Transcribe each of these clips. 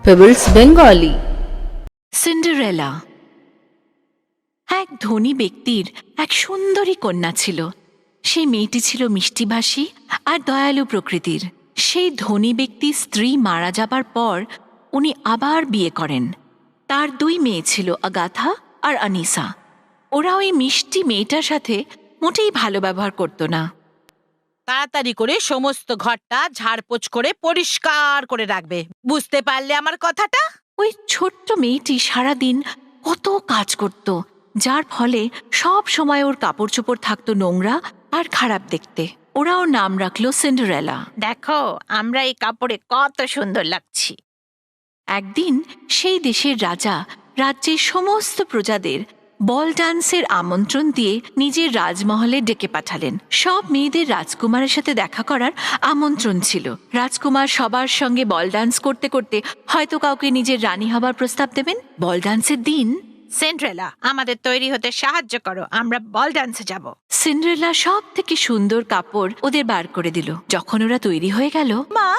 Pebbles Bengali. Cinderella. এক ধনী ব্যক্তির এক সুন্দরী কন্যা ছিল। সেই মেয়েটি ছিল মিষ্টিভাষী আর দয়ালু প্রকৃতির। সেই ধনী ব্যক্তির স্ত্রী মারা যাবার পর উনি আবার বিয়ে করেন। তার দুই মেয়ে ছিল আগাথা আর আনিসা। ওরা ওই মিষ্টি মেয়েটার সাথে মোটেই ভালো ব্যবহার করত না। তাড়াতাড়ি করে সমস্ত ঘরটা ঝাড়পোছ করে পরিষ্কার করে রাখবে, বুঝতে পারলে আমার কথাটা? ওই ছোট্ট মেয়েটি সারাদিন কত কাজ করত, যার ফলে সব সময় ওর কাপড় চোপড় থাকতো নোংরা আর খারাপ দেখতে। ওরা ওর নাম রাখলো সিন্ডারেলা। দেখো, আমরা এই কাপড়ে কত সুন্দর লাগছি। একদিন সেই দেশের রাজা রাজ্যের সমস্ত প্রজাদের বল ডান্সের আমন্ত্রণ দিয়ে নিজের রাজমহলে ডেকে পাঠালেন। সব মেয়েদের রাজকুমারের সাথে দেখা করার আমন্ত্রণ ছিল। রাজকুমার সবার সঙ্গে বল ডান্স করতে করতে হয়তো কাউকে নিজের রানী হবার প্রস্তাব দেবেন। বল ডান্সের দিন সিন্ডারেলা, আমাদের তৈরি হতে সাহায্য করো, আমরা বল ডান্সে যাব। সিন্ডারেলা সব থেকে সুন্দর কাপড় ওদের বার করে দিল। যখন ওরা তৈরি হয়ে গেল, মা,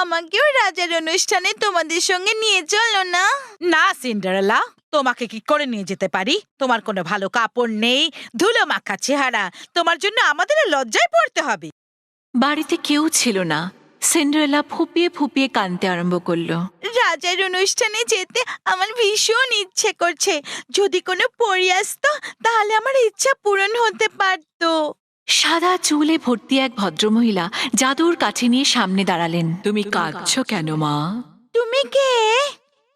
আমাকেও রাজার অনুষ্ঠানে তোমাদের সঙ্গে নিয়ে চলো না। না সিন্ডারেলা, তোমাকে কি করে নিয়ে যেতে পারি? তোমার কোনো ভালো কাপড় নেই, ধুলো মাখা চেহারা, তোমার জন্য আমাদের লজ্জায় পড়তে হবে। বাড়িতে কেউ ছিল না। সিন্ডারেলা ফুপিয়ে ফুপিয়ে কাঁদতে আরম্ভ করলো। রাজার অনুষ্ঠানে যেতে আমার ভীষণ ইচ্ছে করছে। যদি কোনো পরী আসতো তাহলে আমার ইচ্ছা পূরণ হতে পারতো। সাদা চুলে ভর্তি এক ভদ্রমহিলা জাদুর কাঠি নিয়ে সামনে দাঁড়ালেন। তুমি কাঁদছো কেন মা? তুমি কে?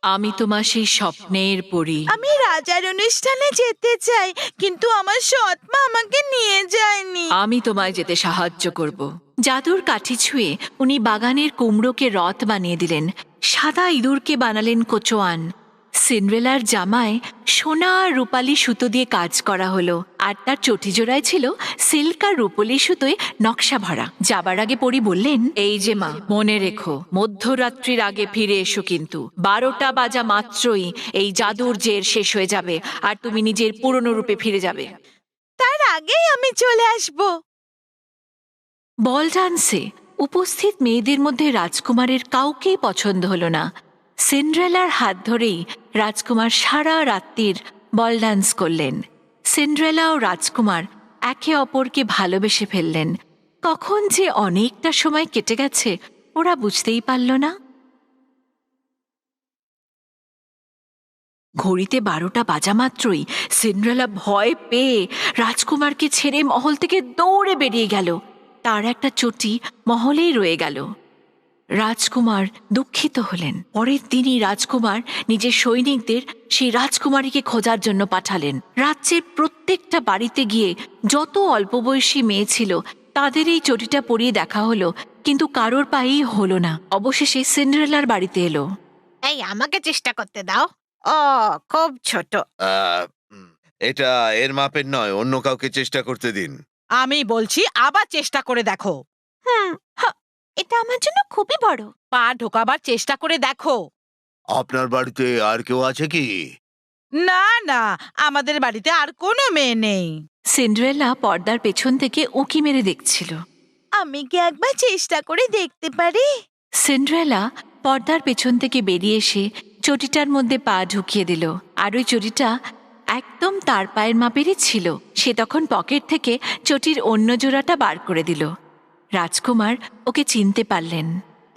আমি তোমার সেই স্বপ্নের পরী। আমি রাজার অনুষ্ঠানে যেতে চাই, কিন্তু আমার সৎ মা আমাকে নিয়ে যায়নি। আমি তোমায় যেতে সাহায্য করব। জাদুর কাঠি ছুঁয়ে উনি বাগানের কুমড়োকে রথ বানিয়ে দিলেন, সাদা ইঁদুরকে বানালেন কোচোয়ান। সিন্ডারেলার জামায় সোনা আর রূপালি সুতো দিয়ে কাজ করা হলো, আর তার চটিজোড়ায় ছিল সিল্ক আর রূপলি সুতোয় নকশা ভরা। যাবার আগে পরী বললেন, এই যে মা, মনে রেখো মধ্যরাত্রির আগে ফিরে এসো, কিন্তু 12টা বাজা মাত্রই এই জাদুর জের শেষ হয়ে যাবে আর তুমি নিজের পুরনো রূপে ফিরে যাবে। তার আগেই আমি চলে আসবো। বল ডান্সে উপস্থিত মেয়েদের মধ্যে রাজকুমারের কাউকেই পছন্দ হলো না। সিন্ডারেলার হাত ধরেই রাজকুমার সারা রাত্রির বল ডান্স করলেন। সিন্ডারেলা ও রাজকুমার একে অপরকে ভালোবেসে ফেললেন। কখন যে অনেকটা সময় কেটে গেছে ওরা বুঝতেই পারল না। ঘড়িতে 12টা বাজা মাত্রই সিন্ডারেলা ভয় পেয়ে রাজকুমারকে ছেড়ে মহল থেকে দৌড়ে বেরিয়ে গেল। তার একটা চটি মহলেই রয়ে গেল। রাজকুমার দুঃখিত হলেন। পরের দিনই রাজকুমার নিজের সৈনিকদের সেই রাজকুমারীকে খোঁজার জন্য পাঠালেন। রাজ্যের প্রত্যেকটা বাড়িতে গিয়ে যত অল্প বয়সী মেয়ে ছিল তাদের এই চটিটা পরিয়ে দেখা হলো, কিন্তু কারোর পায়েই হলো না। অবশেষে সিন্ডারেলার বাড়িতে এলো। এই, আমাকে চেষ্টা করতে দাও। ও খুব ছোট। আহ, এটা এর মাপের নয়, অন্য কাউকে চেষ্টা করতে দিন। আমি বলছি আবার চেষ্টা করে দেখো। এটা আমার জন্য খুবই বড়। পা ঢোকাবার চেষ্টা করে দেখো। আপনার বাড়িতে আর কেউ আছে কি? না না, আমাদের বাড়িতে আর কোনো মেয়ে নেই। সিন্ডারেলা পর্দার পেছন থেকে উঁকি মেরে দেখছিল। আমি কি একবার চেষ্টা করে দেখতে পারি? সিন্ডারেলা পর্দার পেছন থেকে বেরিয়ে এসে চটিটার মধ্যে পা ঢুকিয়ে দিল, আর ওই চটিটা একদম তার পায়ের মাপেরই ছিল। সে তখন পকেট থেকে চটির অন্য জোড়াটা বার করে দিল। রাজকুমার ওকে চিনতে পারলেন।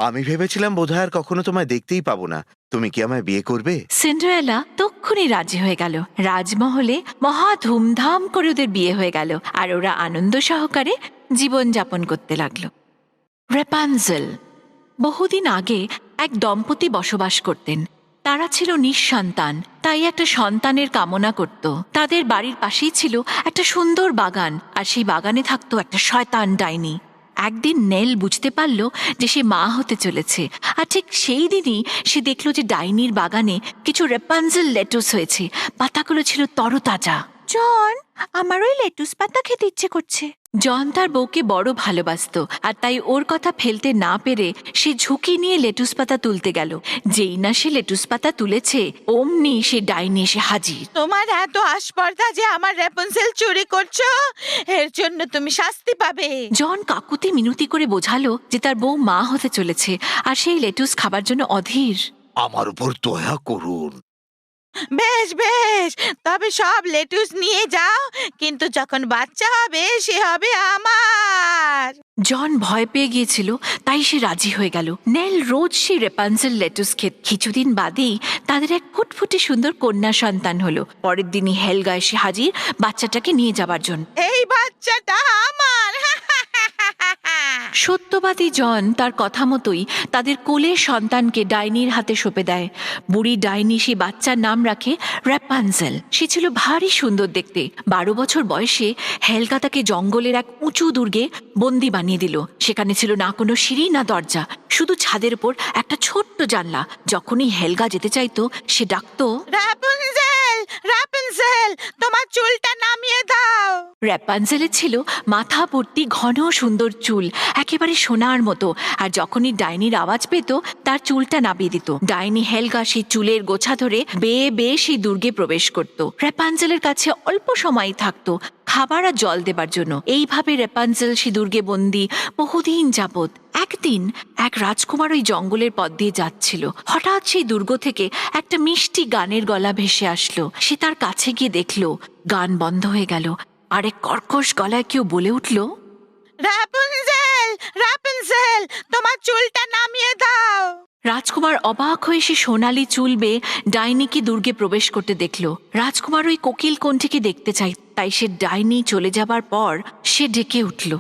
আমি ভেবেছিলাম বোধহয় আর কখনো তোমায় দেখতেই পাবো না। তুমি কি আমায় বিয়ে করবে? সিন্ডারেলা তক্ষুনি রাজি হয়ে গেল। রাজমহলে মহা ধুমধাম করে ওদের বিয়ে হয়ে গেল, আর ওরা আনন্দ সহকারে জীবনযাপন করতে লাগলো। রেপানজেল। বহুদিন আগে এক দম্পতি বসবাস করতেন। তারা ছিল নিঃসন্তান, তাই একটা সন্তানের কামনা করত। তাদের বাড়ির পাশেই ছিল একটা সুন্দর বাগান, আর সেই বাগানে থাকতো একটা শয়তান ডাইনি। একদিন নেল বুঝতে পারল যে সে মা হতে চলেছে, আর ঠিক সেই দিনই সে দেখল যে ডাইনির বাগানে কিছু রেপানজেল লেটুস হয়েছে। পাতাগুলো ছিল তরতাজা। জন, আমার ওই লেটুস পাতা খেতে ইচ্ছে করছে। জন তার বউকে বড় ভালোবাসত, আর তাই ওর কথা ফেলতে না পেরে সে ঝুঁকি নিয়ে লেটুস পাতা তুলতে গেল। যেই না সে লেটুস পাতা তুলেছে, অমনি সে ডাইনি এসে হাজির। তোমার এত আস্পর্ধা যে আমার রেপনসেল চুরি করছো, এর জন্য তুমি শাস্তি পাবে। জন কাকুতি মিনতি করে বোঝালো যে তার বউ মা হতে চলেছে, আর সেই লেটুস খাবার জন্য অধীর। আমার উপর দয়া করুন। বেশ বেশ, তবে সব লেটুস নিয়ে যাও, কিন্তু যখন বাচ্চা হবে সে হবে আমার। জন ভয় পেয়ে গিয়েছিল, তাই সে রাজি হয়ে গেল। নেল রোজ সেই রেপানজেল লেটুস খেত। কিছুদিন বাদেই তাদের এক ফুটফুটে সুন্দর কন্যা সন্তান হলো। পরের দিনই হেলগা এসে হাজির বাচ্চাটাকে নিয়ে যাবার জন্য। এই বাচ্চাটা আমার। সত্যবাদী জন তার কথা মতোই তাদের কোলের সন্তানকে ডাইনির হাতে সঁপে দেয়। বুড়ি ডাইনি সেই বাচ্চার নাম রাখে র্যাপানজেল। সে ছিল ভারী সুন্দর দেখতে। 12 বছর বয়সে হেলগা তাকে জঙ্গলের এক উঁচু দুর্গে বন্দি বানিয়ে দিল। সেখানে ছিল না কোনো সিঁড়ি না দরজা, শুধু ছাদের উপর একটা ছোট্ট জানলা। যখনই হেলগা যেতে চাইতো সে ডাকতো, রাপুনজেল, রাপুনজেল, তোমার চুলটা নামিয়ে দাও। র্যাপানজেলের ছিল মাথা ভর্তি ঘন সুন্দর চুল, একেবারে সোনার মতো। আর যখনই ডাইনির আওয়াজ পেত তার চুলটা নামিয়ে দিত। ডাইনি হেলগা সেই চুলের গোছা ধরে বেয়ে বেয়ে সেই দুর্গে প্রবেশ করত। র্যাপানজেলের কাছে অল্প সময় থাকতো খাবার আর জল দেবার জন্য। এইভাবে র্যাপানজেল সেই দুর্গে বন্দি বহুদিন যাবৎ। একদিন এক রাজকুমার ওই জঙ্গলের পথ দিয়ে যাচ্ছিল। হঠাৎ সেই দুর্গ থেকে একটা মিষ্টি গানের গলা ভেসে আসলো। সে তার কাছে গিয়ে দেখলো গান বন্ধ হয়ে গেল। আর এক কর্কশ গলায় কেউ বলে উঠল, রাপুনজেল, রাপুনজেল, তোমার চুলটা নামিয়ে দাও। রাজকুমার অবাক হয়ে সে সোনালি চুল বেয়ে ডাইনিকে দুর্গে প্রবেশ করতে দেখল। রাজকুমার ওই কোকিল কোণটিকে দেখতে চাই, তাই সে ডাইনি চলে যাবার পর সে ডেকে উঠল।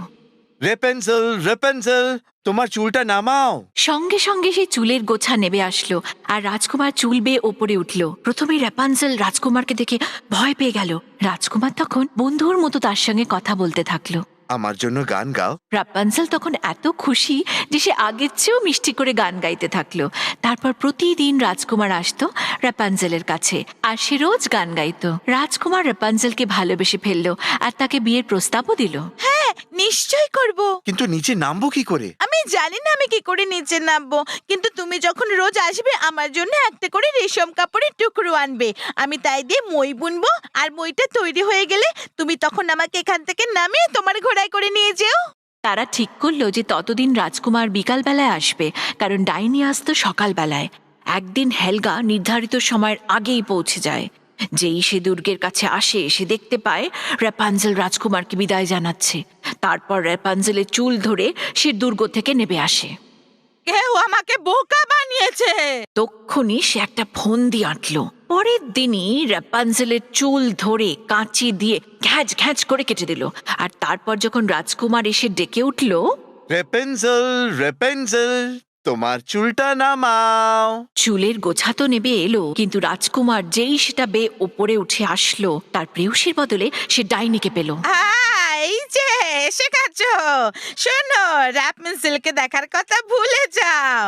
রেপেনজেল, রেপেনজেল, তোমার চুলটা নামাও। সঙ্গে সঙ্গে সেই চুলের গোছা নেমে আসলো আর রাজকুমার চুল বেয়ে ওপরে উঠল। প্রথমে র্যাপানজেল রাজকুমারকে দেখে ভয় পেয়ে গেল। রাজকুমার তখন বন্ধুর মতো তার সঙ্গে কথা বলতে থাকলো। আমার জন্য গান গাও। রাপানজেল তখন এত খুশি যে সে আগের চেয়েও মিষ্টি করে গান গাইতে থাকলো। তারপর প্রতিদিন রাজকুমার আসতো রাপানজেলের কাছে আর সে রোজ গান গাইতো। রাজকুমার রাপানজেলকে ভালোবেসে ফেললো আর তাকে বিয়ের প্রস্তাবও দিল। হ্যাঁ, নিশ্চয় করব। কিন্তু নিচে নামবো কি করে? আমি জানি না আমি কি করে নিচে নামবো, কিন্তু তুমি যখন রোজ আসবে আমার জন্য একটা করে রেশম কাপড়ের টুকরো আনবে। আমি তাই দিয়ে মই বুনবো, আর মইটা তৈরি হয়ে গেলে তুমি তখন আমাকে এখান থেকে নামিয়ে তোমার ঘোড়ায় করে নিয়ে যেও। তারা ঠিক করলো যে ততদিন রাজকুমার বিকালবেলায় আসবে, কারণ ডাইনি আসতো সকালবেলায়। একদিন হেলগা নির্ধারিত সময়ের আগেই পৌঁছে যায়। যেই সে দুর্গের কাছে আসে সে দেখতে পায় র্যাপানজেল রাজকুমারকে বিদায় জানাচ্ছে। তারপর র্যাপানজেলের চুল ধরে সে দুর্গ থেকে নেমে আসে। কেউ আমাকে বোকা বানিয়েছে। তক্ষুনি সে একটা ফন্দি আঁটল। পরের দিনই র্যাপানজেলের চুল ধরে কাঁচি দিয়ে ঘ্যাঁচ ঘ্যাঁচ করে কেটে দিল। আর তারপর যখন রাজকুমার এসে ডেকে উঠল, রেপেনজেল, রেপেনজেল, তোমার চুলটা নামাও। চুলের গোছা তো নেবে এলো, কিন্তু রাজকুমার যেই সেটা বেয়ে ওপরে উঠে আসলো তার প্রেয়সীর বদলে সে ডাইনিকে পেল। এই যে এসে গেছো। শোনো, রাপুনজেলকে দেখার কথা ভুলে যাও।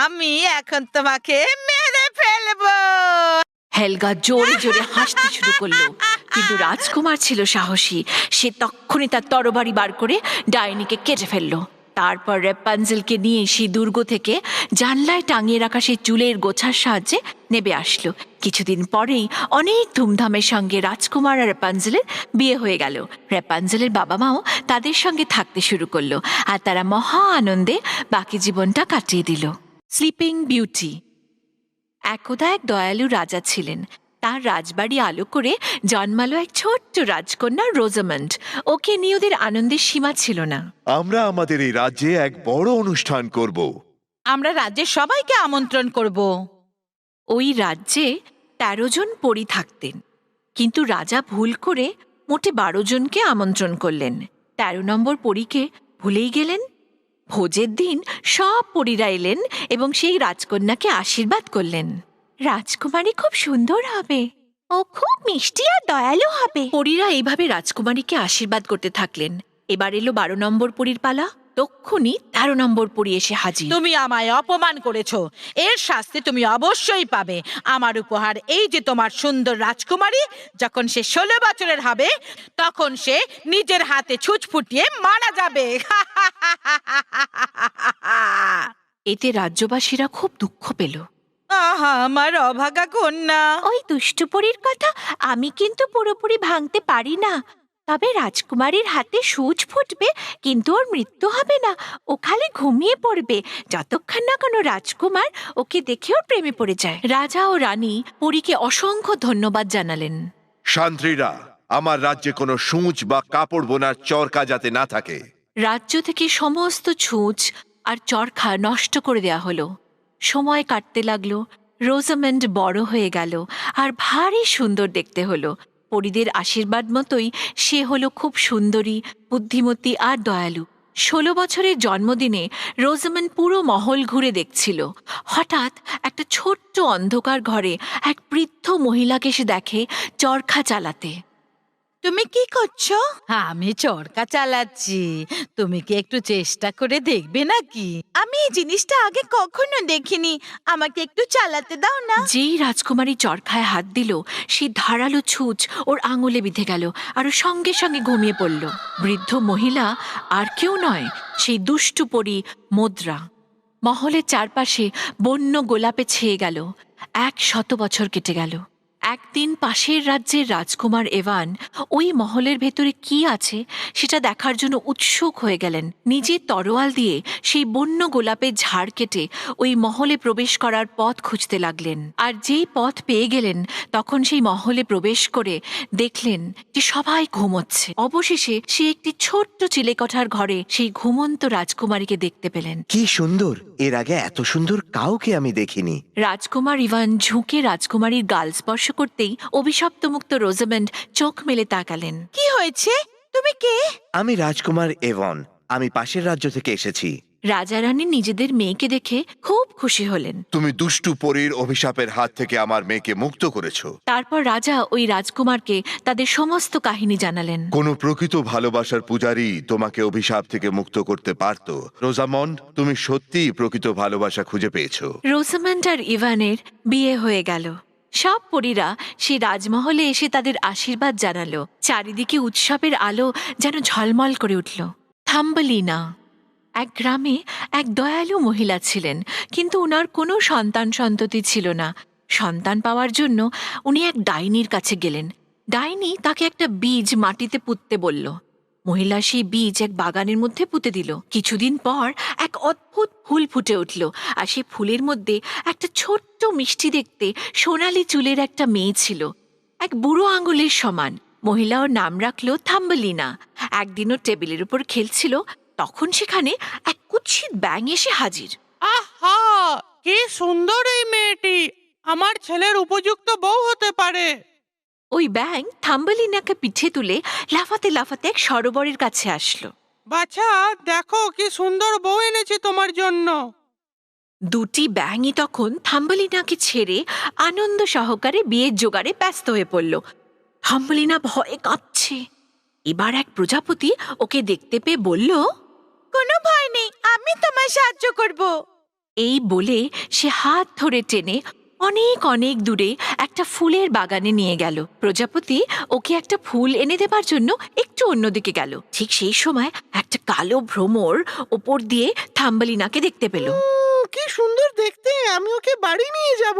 আমি এখন তোমাকে মেরে ফেলবো। হেলগা জোরে জোরে হাসতে শুরু করলো, কিন্তু রাজকুমার ছিল সাহসী। সে তক্ষুনি তার তরবারি বার করে ডাইনিকে কেটে ফেললো। তারপর র্যাপানজেলকে নিয়ে সেই দুর্গ থেকে জানলায় টাঙিয়ে রাখা সেই চুলের গোছার সাহায্যে নেমে আসলো। কিছুদিন পরেই অনেক ধুমধামের সঙ্গে রাজকুমার আর র্যাপানজেলের বিয়ে হয়ে গেল। র্যাপানজেলের বাবা মাও তাদের সঙ্গে থাকতে শুরু করলো আর তারা মহা আনন্দে বাকি জীবনটা কাটিয়ে দিল। Sleeping beauty. একদা এক দয়ালু রাজা ছিলেন। তার রাজবাড়ি আলো করে জন্মালো এক ছোট্ট রাজকন্যা রোজামন্ড। ওকে নিয়ে ওদের আনন্দের সীমা ছিল না। আমরা আমাদের এই রাজ্যে এক বড় অনুষ্ঠান করব। আমরা রাজ্যের সবাইকে আমন্ত্রণ করব। ওই রাজ্যে 13 জন পরী থাকতেন, কিন্তু রাজা ভুল করে মোটে 12 জনকে আমন্ত্রণ করলেন। 13 নম্বর পরীকে ভুলেই গেলেন। ভোজের দিন সব পরীরা এলেন এবং সেই রাজকন্যাকে আশীর্বাদ করলেন। রাজকুমারী খুব সুন্দর হবে, ও খুব মিষ্টি আর দয়ালু হবে। পরীরা এইভাবে রাজকুমারীকে আশীর্বাদ করতে থাকলেন। এবার এলো 12 নম্বর পরীর পালা। তক্ষুনি 13 নম্বর পরী এসে হাজির। তুমি আমায় অপমান করেছো, এর শাস্তি তুমি অবশ্যই পাবে। আমার উপহার এই যে তোমার সুন্দর রাজকুমারী, যখন সে 16 বছরের হবে তখন সে নিজের হাতে ছুঁচ ফুটিয়ে মারা যাবে। এতে রাজ্যবাসীরা খুব দুঃখ পেল। আহা, আমার অভাগা কন্যা। ওই দুষ্টু পরীর কথা আমি কিন্তু পুরোপুরি ভাঙতে পারি না। তবে রাজকুমারীর হাতে সূচ ফুটবে, কিন্তু ওর মৃত্যু হবে না। ও খালি ঘুমিয়ে পড়বে যতক্ষণ না কোনো রাজকুমার ওকে দেখে ওর প্রেমে পড়ে যায়। রাজা ও রানী পরীকে অসংখ্য ধন্যবাদ জানালেন। শান্ত্রীরা, আমার রাজ্যে কোনো সূঁচ বা কাপড় বোনার চরকা যাতে না থাকে। রাজ্য থেকে সমস্ত ছুঁচ আর চরখা নষ্ট করে দেয়া হলো। সময় কাটতে লাগলো। রোজামেন্ড বড় হয়ে গেল আর ভারী সুন্দর দেখতে হলো। পরীদের আশীর্বাদ মতোই সে হলো খুব সুন্দরী, বুদ্ধিমতী আর দয়ালু। 16 বছরের জন্মদিনে রোজামেন্ড পুরো মহল ঘুরে দেখছিল। হঠাৎ একটা ছোট্ট অন্ধকার ঘরে এক বৃদ্ধ মহিলাকে সে দেখে চরখা চালাতে। তুমি কি করছো? আমি চরকা চালাচ্ছি। তুমি কি একটু চেষ্টা করে দেখবে নাকি? আমি এই জিনিসটা আগে কখনো দেখিনি। আমাকে একটু চালাতে দাও না। যেই রাজকুমারী চরখায় হাত দিল, সেই ধারালো ছুঁচ ওর আঙুলে বিঁধে গেল আর ও সঙ্গে সঙ্গে ঘুমিয়ে পড়ল। বৃদ্ধ মহিলা আর কেউ নয়, সেই দুষ্টু পরী মুদ্রা। মহলের চারপাশে বন্য গোলাপে ছেয়ে গেল। 100 বছর কেটে গেল। একদিন পাশের রাজ্যের রাজকুমার এভান ওই মহলের ভেতরে কি আছে সেটা দেখার জন্য উৎসুক হয়ে গেলেন। নিজের তরোয়াল দিয়ে সেই বন্য গোলাপের ঝাড় কেটে ওই মহলে প্রবেশ করার পথ খুঁজতে লাগলেন। আর যেই পথ পেয়ে গেলেন, তখন সেই মহলে প্রবেশ করে দেখলেন যে সবাই ঘুমোচ্ছে। অবশেষে সে একটি ছোট্ট চিলেকোঠার ঘরে সেই ঘুমন্ত রাজকুমারীকে দেখতে পেলেন। কি সুন্দর! এর আগে এত সুন্দর কাউকে আমি দেখিনি। রাজকুমার ইভান ঝুঁকে রাজকুমারীর গাল স্পর্শ করতেই অভিশপ্ত মুক্ত রোজামেন্ড চোখ মেলে তাকালেন। কি হয়েছে? তুমি কে? আমি রাজকুমার এভন। আমি পাশের রাজ্য থেকে এসেছি। রাজা রানী নিজেদের মেয়েকে দেখে খুব খুশি হলেন। তুমি দুষ্টু পরীর অভিশাপের হাত থেকে আমার মেয়েকে মুক্ত করেছো। তারপর রাজা ওই রাজকুমারকে তাদের সমস্ত কাহিনী জানালেন। কোনো প্রকৃত ভালোবাসার পূজারী তোমাকে অভিশাপ থেকে মুক্ত করতে পারত। রোজামন্ড, তুমি সত্যিই প্রকৃত ভালোবাসা খুঁজে পেয়েছো। রোজামেন্ড আর ইভানের বিয়ে হয়ে গেল। সব পরীরা সেই রাজমহলে এসে তাদের আশীর্বাদ জানালো। চারিদিকে উৎসবের আলো যেন ঝলমল করে উঠল। থাম্বলিনা এক গ্রামে এক দয়ালু মহিলা ছিলেন, কিন্তু উনার কোনো সন্ততি ছিল না। সন্তান পাওয়ার জন্য উনি এক ডাইনির কাছে গেলেন। ডাইনি তাকে একটা বীজ মাটিতে পুঁততে বলল। মহিলা সেই বীজ এক বাগানের মধ্যে পুঁতে দিল। কিছুদিন পর এক অদ্ভুত ফুল ফুটে উঠল, আর সেই ফুলের মধ্যে একটা ছোট্ট মিষ্টি দেখতে সোনালি চুলের একটা মেয়ে ছিল, এক বুড়ো আঙুলের সমান। মহিলা ওর নাম রাখল থাম্বলিনা। একদিনও টেবিলের উপর খেলছিল, তখন সেখানে এক কুৎসিত ব্যাঙ এসে হাজির। আহা, কি সুন্দর এই মেয়েটি! আমার ছেলের উপযুক্ত বউ হতে পারে। ওই ব্যাঙ থাম্বলিনাকে পিঠে তুলে লাফাতে লাফাতে এক সরোবরের কাছে আসলো। বাছা, দেখো কি সুন্দর বউ এনেছি তোমার জন্য। দুটি ব্যাঙই তখন থাম্বলিনাকে ছেড়ে আনন্দ সহকারে বিয়ের জোগাড়ে ব্যস্ত হয়ে পড়ল। থাম্বলিনা ভয়ে কাঁপছে। এবার এক প্রজাপতি ওকে দেখতে পেয়ে বলল, কোনো ভয় নেই, আমি তোমার সাহায্য করব। এই বলে সে হাত ধরে টেনে অনেক অনেক দূরে একটা ফুলের বাগানে নিয়ে গেল। প্রজাপতি ওকে একটা ফুল এনে দেবার জন্য একটু অন্যদিকে গেল। ঠিক সেই সময় একটা কালো ভ্রমর ওপর দিয়ে থাম্বলিনাকে দেখতে পেল। কি সুন্দর দেখতে, আমি ওকে বাড়ি নিয়ে যাব।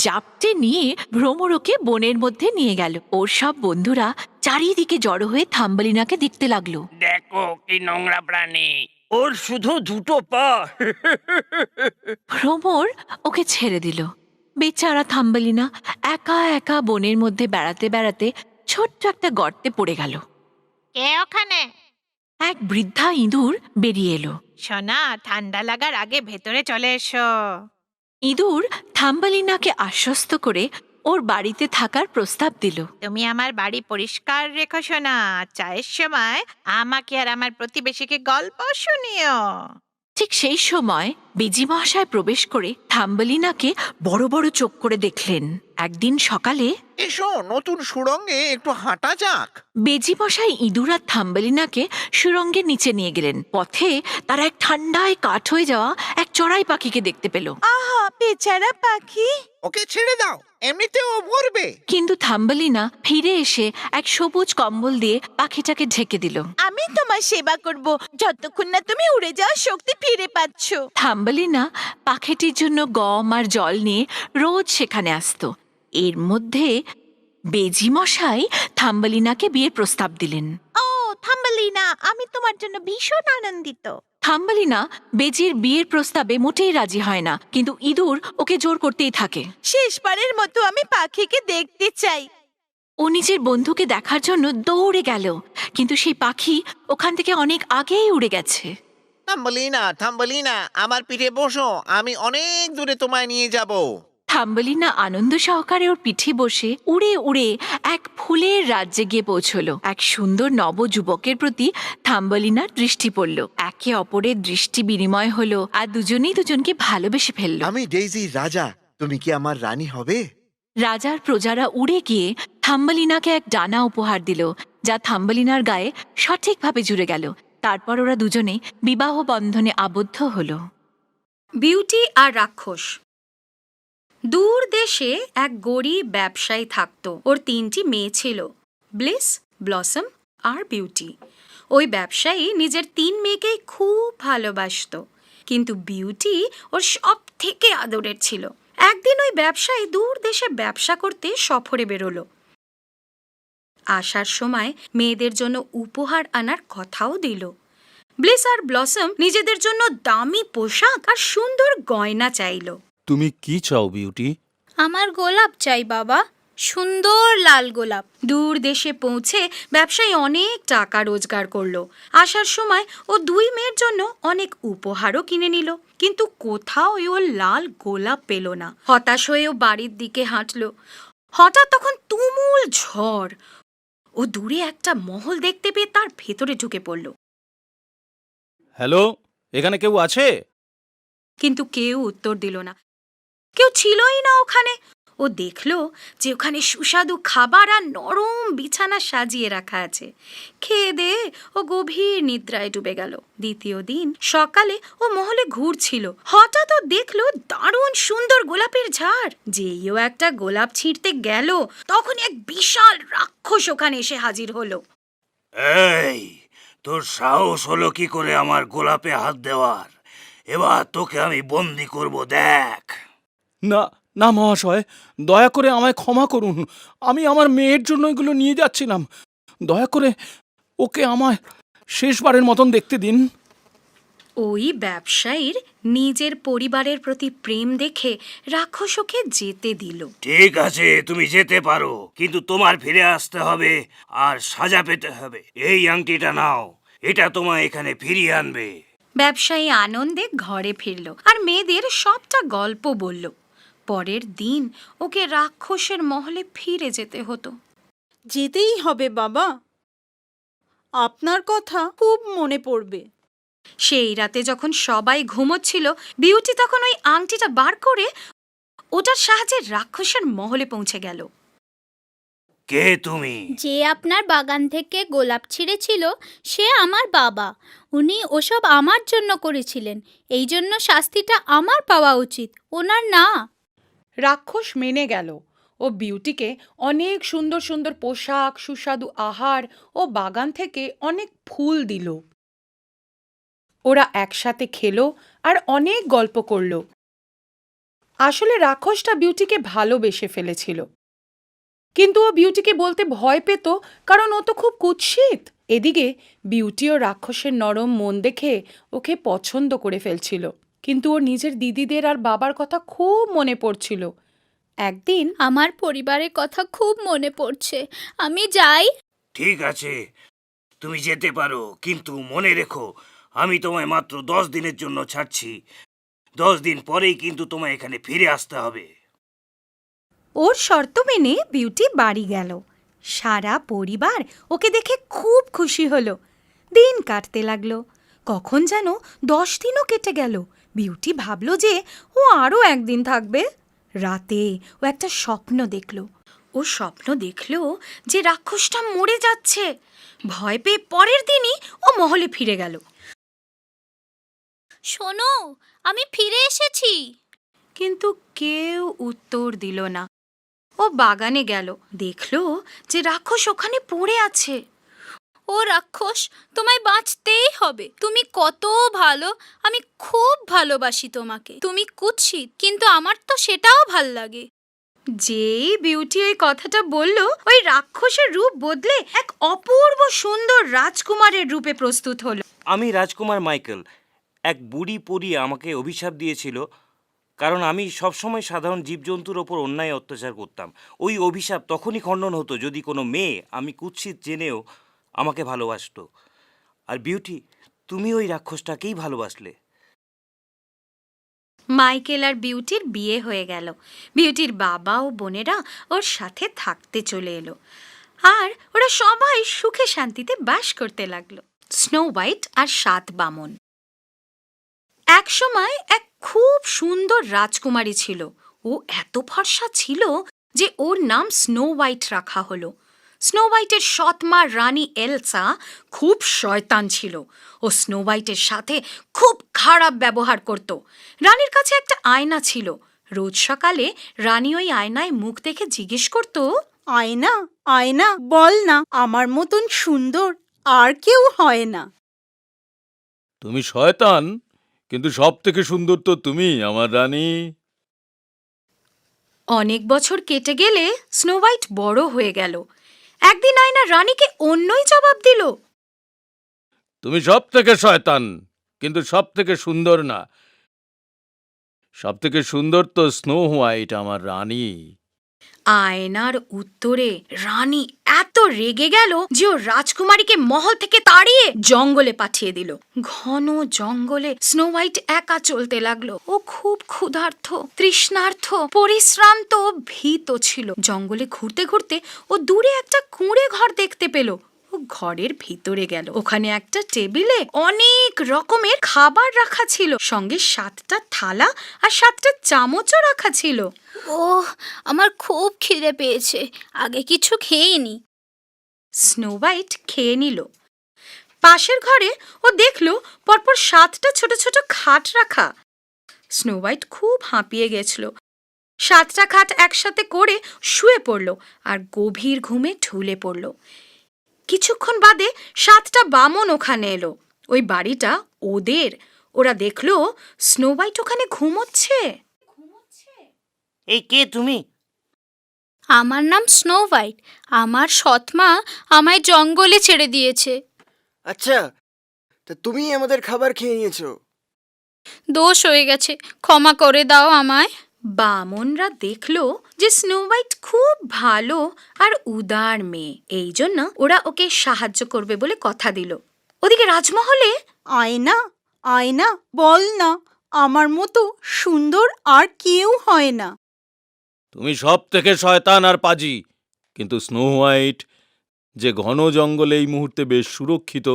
জাপটে নিয়ে ভ্রমর ওকে বনের মধ্যে নিয়ে গেল। ওর সব বন্ধুরা চারিদিকে জড়ো হয়ে থাম্বলিনাকে দেখতে লাগলো। দেখো কি নোংরা প্রাণী, ওর শুধু দুটো পা। ভ্রমর ওকে ছেড়ে দিল। বেচারা থাম্বলিনা একা একা বনের মধ্যে বেড়াতে বেড়াতে ছোট্ট একটা গর্তে পড়ে গেল। কে ওখানে? এক বৃদ্ধা ইঁদুর বেরিয়ে এলো। সোনা, ঠান্ডা লাগার আগে ভেতরে চলে এসো। ইঁদুর থাম্বলিনাকে আশ্বস্ত করে ওর বাড়িতে থাকার প্রস্তাব দিল। তুমি আমার বাড়ি পরিষ্কার রেখো সোনা। চায়ের সময় আমাকে আর আমার প্রতিবেশীকে গল্প শুনিও। ঠিক সেই সময় বেজি মহাশয় প্রবেশ করে থাম্বলিনাকে বড় বড় চোখ করে দেখলেন। একদিন সকালে এসো, নতুন সুড়ঙ্গে একটু হাঁটা যাক। বেজি মশাই ইঁদুর আর থাম্বলিনাকে সুড়ঙ্গের নিচে নিয়ে গেলেন। পথে তারা এক ঠান্ডায় কাঠ হয়ে যাওয়া এক চড়াই পাখিকে দেখতে পেল। আহা, বেচারা পাখি। ওকে ছেড়ে দাও, এমনিতেও ও মরবে। কিন্তু থাম্বলিনা ফিরে এসে এক সবুজ কম্বল দিয়ে পাখিটাকে ঢেকে দিল। আমি তোমার সেবা করব যতক্ষণ না তুমি উড়ে যাওয়ার শক্তি ফিরে পাচ্ছ। থাম্বলিনা পাখিটির জন্য গম আর জল নিয়ে রোজ সেখানে আসতো। এর মধ্যে বেজি মশাই থাম্বালিনাকে বিয়ের প্রস্তাব দিলেন। ও থাম্বালিনা, আমি তোমার জন্য ভীষণ আনন্দিত। থাম্বালিনা বেজির বিয়ের প্রস্তাবে মোটেই রাজি হয় না, কিন্তু ইঁদুর ওকে জোর করতেই থাকে। শেষবারের মতো আমি পাখিকে দেখতে চাই। ও নিজের বন্ধুকে দেখার জন্য দৌড়ে গেল, কিন্তু সেই পাখি ওখান থেকে অনেক আগেই উড়ে গেছে। থাম্বলিনা, আমার পিঠে বসো, আমি অনেক দূরে তোমায় নিয়ে যাব। থাম্বালিনা আনন্দ সহকারে ওর পিঠে বসে উড়ে উড়ে এক ফুলের রাজ্যে গিয়ে পৌঁছলো। এক সুন্দর নবযুবকের প্রতি থাম্বালিনার দৃষ্টি পড়ল। একে অপরের দৃষ্টি বিনিময় হলো, আর দুজনেই দুজনকে ভালোবেসে ফেললো। আমি ডেইজির রাজা, তুমি কি আমার রানী হবে? রাজার প্রজারা উড়ে গিয়ে থাম্বালিনাকে এক ডানা উপহার দিল, যা থাম্বালিনার গায়ে সঠিকভাবে জুড়ে গেল। তারপর ওরা দুজনে বিবাহ বন্ধনে আবদ্ধ হলো। বিউটি আর রাক্ষস। দূর দেশে এক গরিব ব্যবসায়ী থাকত। ওর 3টি মেয়ে ছিল, ব্লিস, ব্লসম আর বিউটি। ওই ব্যবসায়ী নিজের 3 মেয়েকেই খুব ভালোবাসত, কিন্তু বিউটি ওর সব থেকে আদরের ছিল। একদিন ওই ব্যবসায়ী দূর দেশে ব্যবসা করতে সফরে বেরোলো। আসার সময় মেয়েদের জন্য উপহার আনার কথাও দিল। ব্লিস আর ব্লসম নিজেদের জন্য দামি পোশাক আর সুন্দর গয়না চাইল। তুমি কি চাও বিউটি? আমার গোলাপ চাই বাবা, সুন্দর লাল গোলাপ। দূর দেশে পৌঁছে ব্যবসায়ী অনেক টাকা রোজগার করলো। আসার সময় ও 2 মেয়ের জন্য অনেক উপহারও কিনে নিল, কিন্তু কোথাও ও লাল গোলাপ পেল না। হতাশ হয়ে ও বাড়ির দিকে হাঁটলো। হঠাৎ তখন তুমুল ঝড়। ও দূরে একটা মহল দেখতে পেয়ে তার ভেতরে ঢুকে পড়ল, হ্যালো, এখানে কেউ আছে? কিন্তু কেউ উত্তর দিল না। কেউ ছিলই না ওখানে। ও দেখল যে ওখানে সুস্বাদু খাবার আর নরম বিছানা সাজিয়ে রাখা আছে। খেয়ে দিয়ে ও গভীর নিদ্রায় ডুবে গেল। দ্বিতীয় দিন সকালে ও মহলে ঘুরছিল। হঠাৎ ও দেখল দারুণ সুন্দর গোলাপের ঝাড়। যেই ও একটা গোলাপ ছিঁড়তে গেল, তখন এক বিশাল রাক্ষস ওখানে এসে হাজির হলো। এই, তোর সাহস হলো কি করে আমার গোলাপে হাত দেওয়ার? এবার তোকে আমি বন্দি করব, দেখ। না না মহাশয়, দয়া করে আমায় ক্ষমা করুন। আমি আমার মেয়ের জন্য এগুলো নিয়ে যাচ্ছিলাম। দয়া করে ওকে আমায় শেষবারের মতন দেখতে দিন। ওই ব্যবসায়ীর নিজের পরিবারের প্রতি প্রেম দেখে রাক্ষস ওকে যেতে দিল। ঠিক আছে, তুমি যেতে পারো, কিন্তু তোমার ফিরে আসতে হবে আর সাজা পেতে হবে। এই আংটিটা নাও, এটা তোমায় এখানে ফিরিয়ে আনবে। ব্যবসায়ী আনন্দে ঘরে ফিরল আর মেয়েদের সবটা গল্প বলল। পরের দিন ওকে রাক্ষসের মহলে ফিরে যেতে হতো। যেতেই হবে বাবা, আপনার কথা খুব মনে পড়বে। সেই রাতে যখন সবাই ঘুমোচ্ছিল, বিউটি তখন ওই আংটিটা বার করে ওটার সাহায্যে রাক্ষসের মহলে পৌঁছে গেল। কে তুমি? যে আপনার বাগান থেকে গোলাপ ছিঁড়েছিল সে আমার বাবা। উনি ওসব আমার জন্য করেছিলেন, এই জন্য শাস্তিটা আমার পাওয়া উচিত, ওনার না। রাক্ষস মেনে গেল ও বিউটিকে অনেক সুন্দর সুন্দর পোশাক, সুস্বাদু আহার ও বাগান থেকে অনেক ফুল দিল। ওরা একসাথে খেলো আর অনেক গল্প করলো। আসলে রাক্ষসটা বিউটিকে ভালোবেসে ফেলেছিল, কিন্তু ও বিউটিকে বলতে ভয় পেত, কারণ ও তো খুব কুৎসিত। এদিকে বিউটি ও রাক্ষসের নরম মন দেখে ওকে পছন্দ করে ফেলছিল, কিন্তু ওর নিজের দিদিদের আর বাবার কথা খুব মনে পড়ছিল। একদিন, আমার পরিবারের কথা খুব মনে পড়ছে, আমি যাই। ঠিক আছে, তুমি যেতে পারো, কিন্তু মনে রেখো আমি তোমায় মাত্র 10 দিনের জন্য ছাড়ছি। 10 দিন পরেই কিন্তু তোমায় এখানে ফিরে আসতে হবে। ওর শর্ত মেনে বিউটি বাড়ি গেল। সারা পরিবার ওকে দেখে খুব খুশি হলো। দিন কাটতে লাগলো। কখন যেন 10 দিনও কেটে গেল। বিউটি ভাবল যে ও আরও একদিন থাকবে। রাতে ও একটা স্বপ্ন দেখল। ও স্বপ্ন দেখল যে রাক্ষসটা মরে যাচ্ছে। ভয় পেয়ে পরের দিনই ও মহলে ফিরে গেল। শোনো, আমি ফিরে এসেছি। কিন্তু কেউ উত্তর দিল না। ও বাগানে গেল, দেখল যে রাক্ষস ওখানে পড়ে আছে। ও রাক্ষস, তোমায় বাঁচতেই হবে, তুমি কত ভালো, আমি খুব ভালোবাসি তোমাকে। তুমি কুৎসিত, কিন্তু আমার তো সেটাও ভাল লাগে। যেই বিউটি ওই কথাটা বলল, ওই রাক্ষসের রূপ বদলে এক অপূর্ব সুন্দর রাজকুমারের রূপে প্রস্তুত হলো। আমি রাজকুমার মাইকেল। এক বুড়ি পরী আমাকে অভিশাপ দিয়েছিল, কারণ আমি সবসময় সাধারণ জীবজন্তুর ওপর অন্যায় অত্যাচার করতাম। ওই অভিশাপ তখনই খণ্ডন হতো যদি কোনো মেয়ে, আমি কুৎসিত জেনেও, আমাকে ভালোবাসতো। আর বিউটি, তুমি ওই রাক্ষসটাকেই ভালোবাসলে। মাইকেল আর বিউটির বিয়ে হয়ে গেল। বিউটির বাবা ও বোনেরা ওর সাথে থাকতে চলে এলো, আর ওরা সবাই সুখে শান্তিতে বাস করতে লাগলো। স্নো হোয়াইট আর 7 বামন। এক সময় এক খুব সুন্দর রাজকুমারী ছিল। ও এত ফর্সা ছিল যে ওর নাম স্নো হোয়াইট রাখা হলো। স্নো হোয়াইটের সৎমা রানী এলসা খুব শয়তান ছিল। ও স্নো হোয়াইটের সাথে খুব খারাপ ব্যবহার করত। রানীর কাছে একটা আয়না ছিল। রোজ সকালে রানী ওই আয়নায় মুখ দেখে জিজ্ঞেস করত, আয়না আয়না বল না, আমার মতন সুন্দর আর কেউ হয় না। তুমি শয়তান, কিন্তু সব থেকে সুন্দর তো তুমি, আমার রানী। অনেক বছর কেটে গেলে স্নো হোয়াইট বড় হয়ে গেল। একদিন আয়না রানীকে অন্যই জবাব দিল, তুমি সব থেকে শয়তান, কিন্তু সব থেকে সুন্দর না। সব থেকে সুন্দর তো স্নো হোয়াইট, আমার রানী। আয়নার উত্তরে রানী এত রেগে গেল যে ও রাজকুমারীকে মহল থেকে তাড়িয়ে জঙ্গলে পাঠিয়ে দিল। ঘন জঙ্গলে স্নো হোয়াইট একা চলতে লাগলো। ও খুব ক্ষুধার্ত, তৃষ্ণার্ত, পরিশ্রান্ত, ভীত ছিল। জঙ্গলে ঘুরতে ঘুরতে ও দূরে একটা কুঁড়ে ঘর দেখতে পেল। ও ঘরের ভিতরে গেল। ওখানে একটা টেবিলে অনেক রকমের খাবার রাখা ছিল, সঙ্গে 7টা থালা আর 7টা চামচও রাখা ছিল। ওহ, আমার খুব খিদে পেয়েছে, আগে কিছু খেয়ে নি। স্নো হোয়াইট খেয়ে নিল। পাশের ঘরে ও দেখল পরপর 7টা ছোট ছোট খাট রাখা। স্নো হোয়াইট খুব হাঁপিয়ে গেছিল। 7টা খাট একসাথে করে শুয়ে পড়ল আর গভীর ঘুমে ঢুলে পড়ল। কিছুক্ষণ বাদে 7টা বামন ওখানে এলো। ওই বাড়িটা ওদের। ওরা দেখলো স্নো হোয়াইট ওখানে ঘুমোচ্ছে। এই কে তুমি? আমার নাম স্নো হোয়াইট। আমার সৎমা আমায় জঙ্গলে ছেড়ে দিয়েছে। আচ্ছা, তা তুমি আমাদের খাবার খেয়ে নিয়েছো। দোষ হয়ে গেছে, ক্ষমা করে দাও আমায়। বামনরা দেখলো যে স্নো হোয়াইট খুব ভালো আর উদার মেয়ে, এই জন্য ওরা ওকে সাহায্য করবে বলে কথা দিল। ওদিকে রাজমহলে আয়না আয়না বল না, আমার মতো সুন্দর আর কেউ হয় না। তুমি সব থেকে শয়তান আর পাজি, কিন্তু স্নো হোয়াইট, যে ঘন জঙ্গলে এই মুহূর্তে বেশ সুরক্ষিত,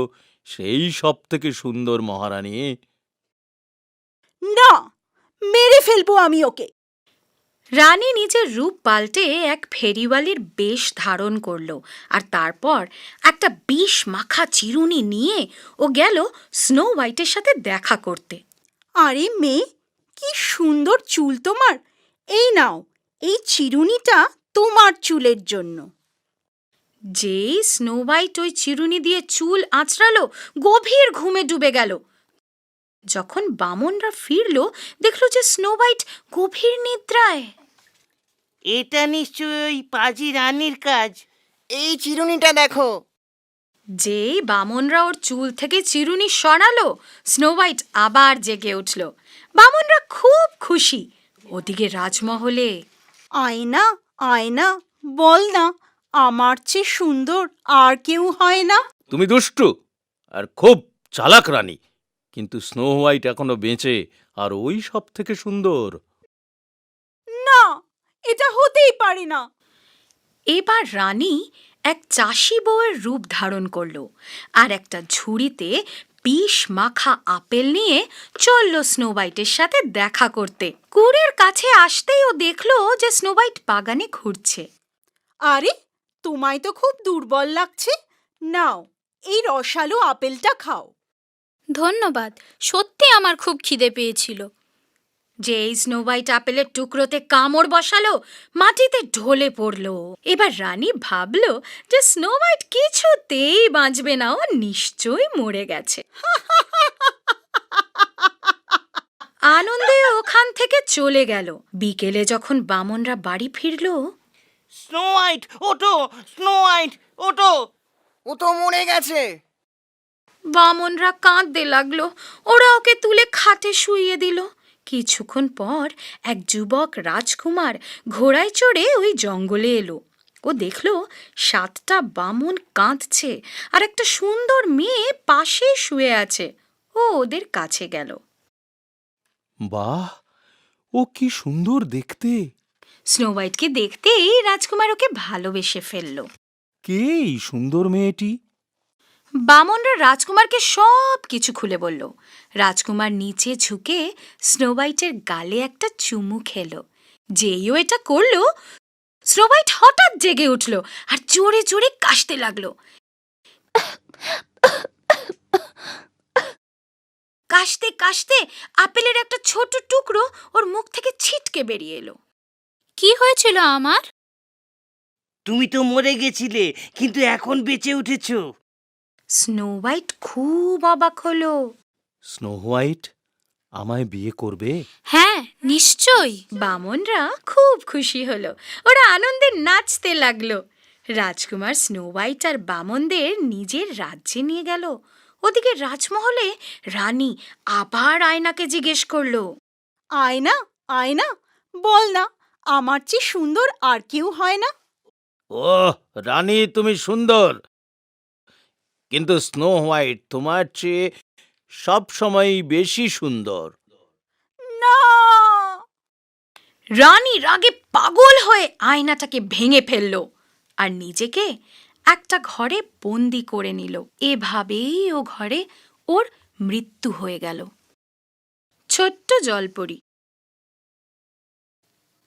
সেই সব থেকে সুন্দর মহারানী। না, মেরে ফেলবো আমি ওকে। রানী নিজের রূপ পাল্টে এক ফেরিওয়ালির বেশ ধারণ করল, আর তারপর একটা বিষ মাখা চিরুনি নিয়ে ও গেল স্নো হোয়াইটের সাথে দেখা করতে। আরে মেয়ে, কি সুন্দর চুল তোমার, এই নাও, এই চিরুনিটা তোমার চুলের জন্য। যেই স্নো হোয়াইট ওই চিরুনি দিয়ে চুল আঁচড়ালো, গভীর ঘুমে ডুবে গেল। যখন বামনরা ফিরল, দেখল যে স্নো হোয়াইট গভীর নিদ্রায়। এটা নিশ্চয়ই পাজি রানীর কাজ। এই চিরুনিটা দেখো। যেই বামনরা ওর চুল থেকে চিরুনি সরালো, স্নো হোয়াইট আবার জেগে উঠল। বামনরা খুব খুশি। ওদিকে রাজমহলে আয়না আয়না বল না, আমার চেয়ে সুন্দর আর কেউ হয় না। তুমি দুষ্টু আর খুব চালাক রানী, কিন্তু স্নো হোয়াইট এখনো বেঁচে, আর ওই সব থেকে সুন্দর। না, এটা হতেই পারে না। এবার রানী এক চাষি বউয়ের রূপ ধারণ করল, আর একটা ঝুড়িতে বিষ মাখা আপেল নিয়ে চলল স্নো হোয়াইটের সাথে দেখা করতে। কুড়ের কাছে আসতেই ও দেখল যে স্নো হোয়াইট বাগানে ঘুরছে। আরে, তোমায় তো খুব দুর্বল লাগছে, নাও এই রসালো আপেলটা খাও। ধন্যবাদ, সত্যি আমার খুব খিদে পেয়েছিল। যেই স্নো হোয়াইট আপেলের টুকরোতে কামড় বসালো, মাটিতে ঢলে পড়ল। এবার রানী ভাবল যে স্নো হোয়াইট কিছুতেই বাঁচবে না, ও নিশ্চয়ই মরে গেছে। আনন্দে ওখান থেকে চলে গেল। বিকেলে যখন বামনরা বাড়ি ফিরল, স্নো হোয়াইট ওঠো, স্নো হোয়াইট ওঠো। ও তো মরে গেছে। বামনরা কাঁদতে লাগলো। ওরা ওকে তুলে খাটে শুইয়ে দিল। কিছুক্ষণ পর এক যুবক রাজকুমার ঘোড়ায় চড়ে ওই জঙ্গলে এলো। ও দেখল 7টা বামন কাঁদছে আর একটা সুন্দর মেয়ে পাশে শুয়ে আছে। ও ওদের কাছে গেল। বাহ, ও কি সুন্দর দেখতে! স্নো হোয়াইটকে দেখতেই রাজকুমার ওকে ভালোবেসে ফেলল। কে এই সুন্দর মেয়েটি? বামনরা রাজকুমারকে সব কিছু খুলে বলল। রাজকুমার নিচে ঝুঁকে স্নো হোয়াইটের গালে একটা চুমু খেলো। যেই ও এটা করলো, স্নো হোয়াইট হঠাৎ জেগে উঠল আর জোরে জোরে কাশতে লাগলো। কাশতে কাশতে আপেলের একটা ছোট টুকরো ওর মুখ থেকে ছিটকে বেরিয়ে এলো। কি হয়েছিল আমার? তুমি তো মরে গেছিলে, কিন্তু এখন বেঁচে উঠেছো। স্নো হোয়াইট খুব অবাক হলো। স্নো হোয়াইট, আমায় বিয়ে করবে? হ্যাঁ, নিশ্চয়ই। বামনরা খুব খুশি হলো। ওরা আনন্দে নাচতে লাগলো। রাজকুমার স্নো হোয়াইট আর বামনদের নিজের রাজ্যে নিয়ে গেল। ওদিকে রাজমহলে রানী আবার আয়নাকে জিজ্ঞেস করলো, আয়না, আয়না, বল না, আমার চেয়ে সুন্দর আর কেউ হয় না? ওহ রানী, তুমি সুন্দর, কিন্তু স্নো হোয়াইট তোমার চেয়ে সব সময় বেশি সুন্দর। না! রানী রাগে পাগল হয়ে আয়নাটাকে ভেঙে ফেলল আর নিজেকে একটা ঘরে বন্দি করে নিল। এভাবেই ও ঘরে ওর মৃত্যু হয়ে গেল। ছোট্ট জলপরি।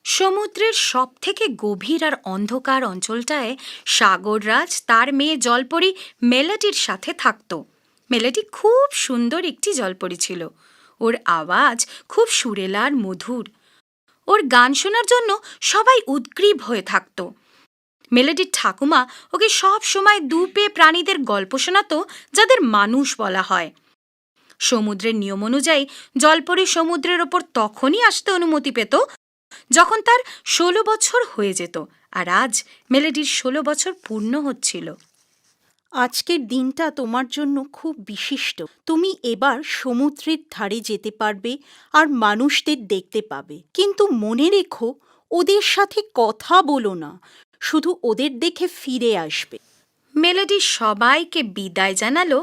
সমুদ্রের সবথেকে গভীর আর অন্ধকার অঞ্চলটায় সাগররাজ তার মেয়ে জলপরি মেলোডির সাথে থাকত। মেলোডি খুব সুন্দর একটি জলপরি ছিল। ওর আওয়াজ খুব সুরেলা আর মধুর। ওর গান শোনার জন্য সবাই উদ্গ্রীব হয়ে থাকত। মেলোডির ঠাকুমা ওকে সব সময় দুপে প্রাণীদের গল্প শোনাতো, যাদের মানুষ বলা হয়। সমুদ্রের নিয়ম অনুযায়ী জলপরি সমুদ্রের ওপর তখনই আসতে অনুমতি পেত যখন তার 16 বছর হয়ে যেত। আর আজ মেলোডির 16 বছর পূর্ণ হচ্ছিল। আজকের দিনটা তোমার জন্য খুব বিশিষ্ট। তুমি এবার সমুদ্রের ধারে যেতে পারবে আর মানুষদের দেখতে পাবে। কিন্তু মনে রেখো, ওদের সাথে কথা বলো না, শুধু ওদের দেখে ফিরে আসবে। মেলোডি সবাইকে বিদায় জানালো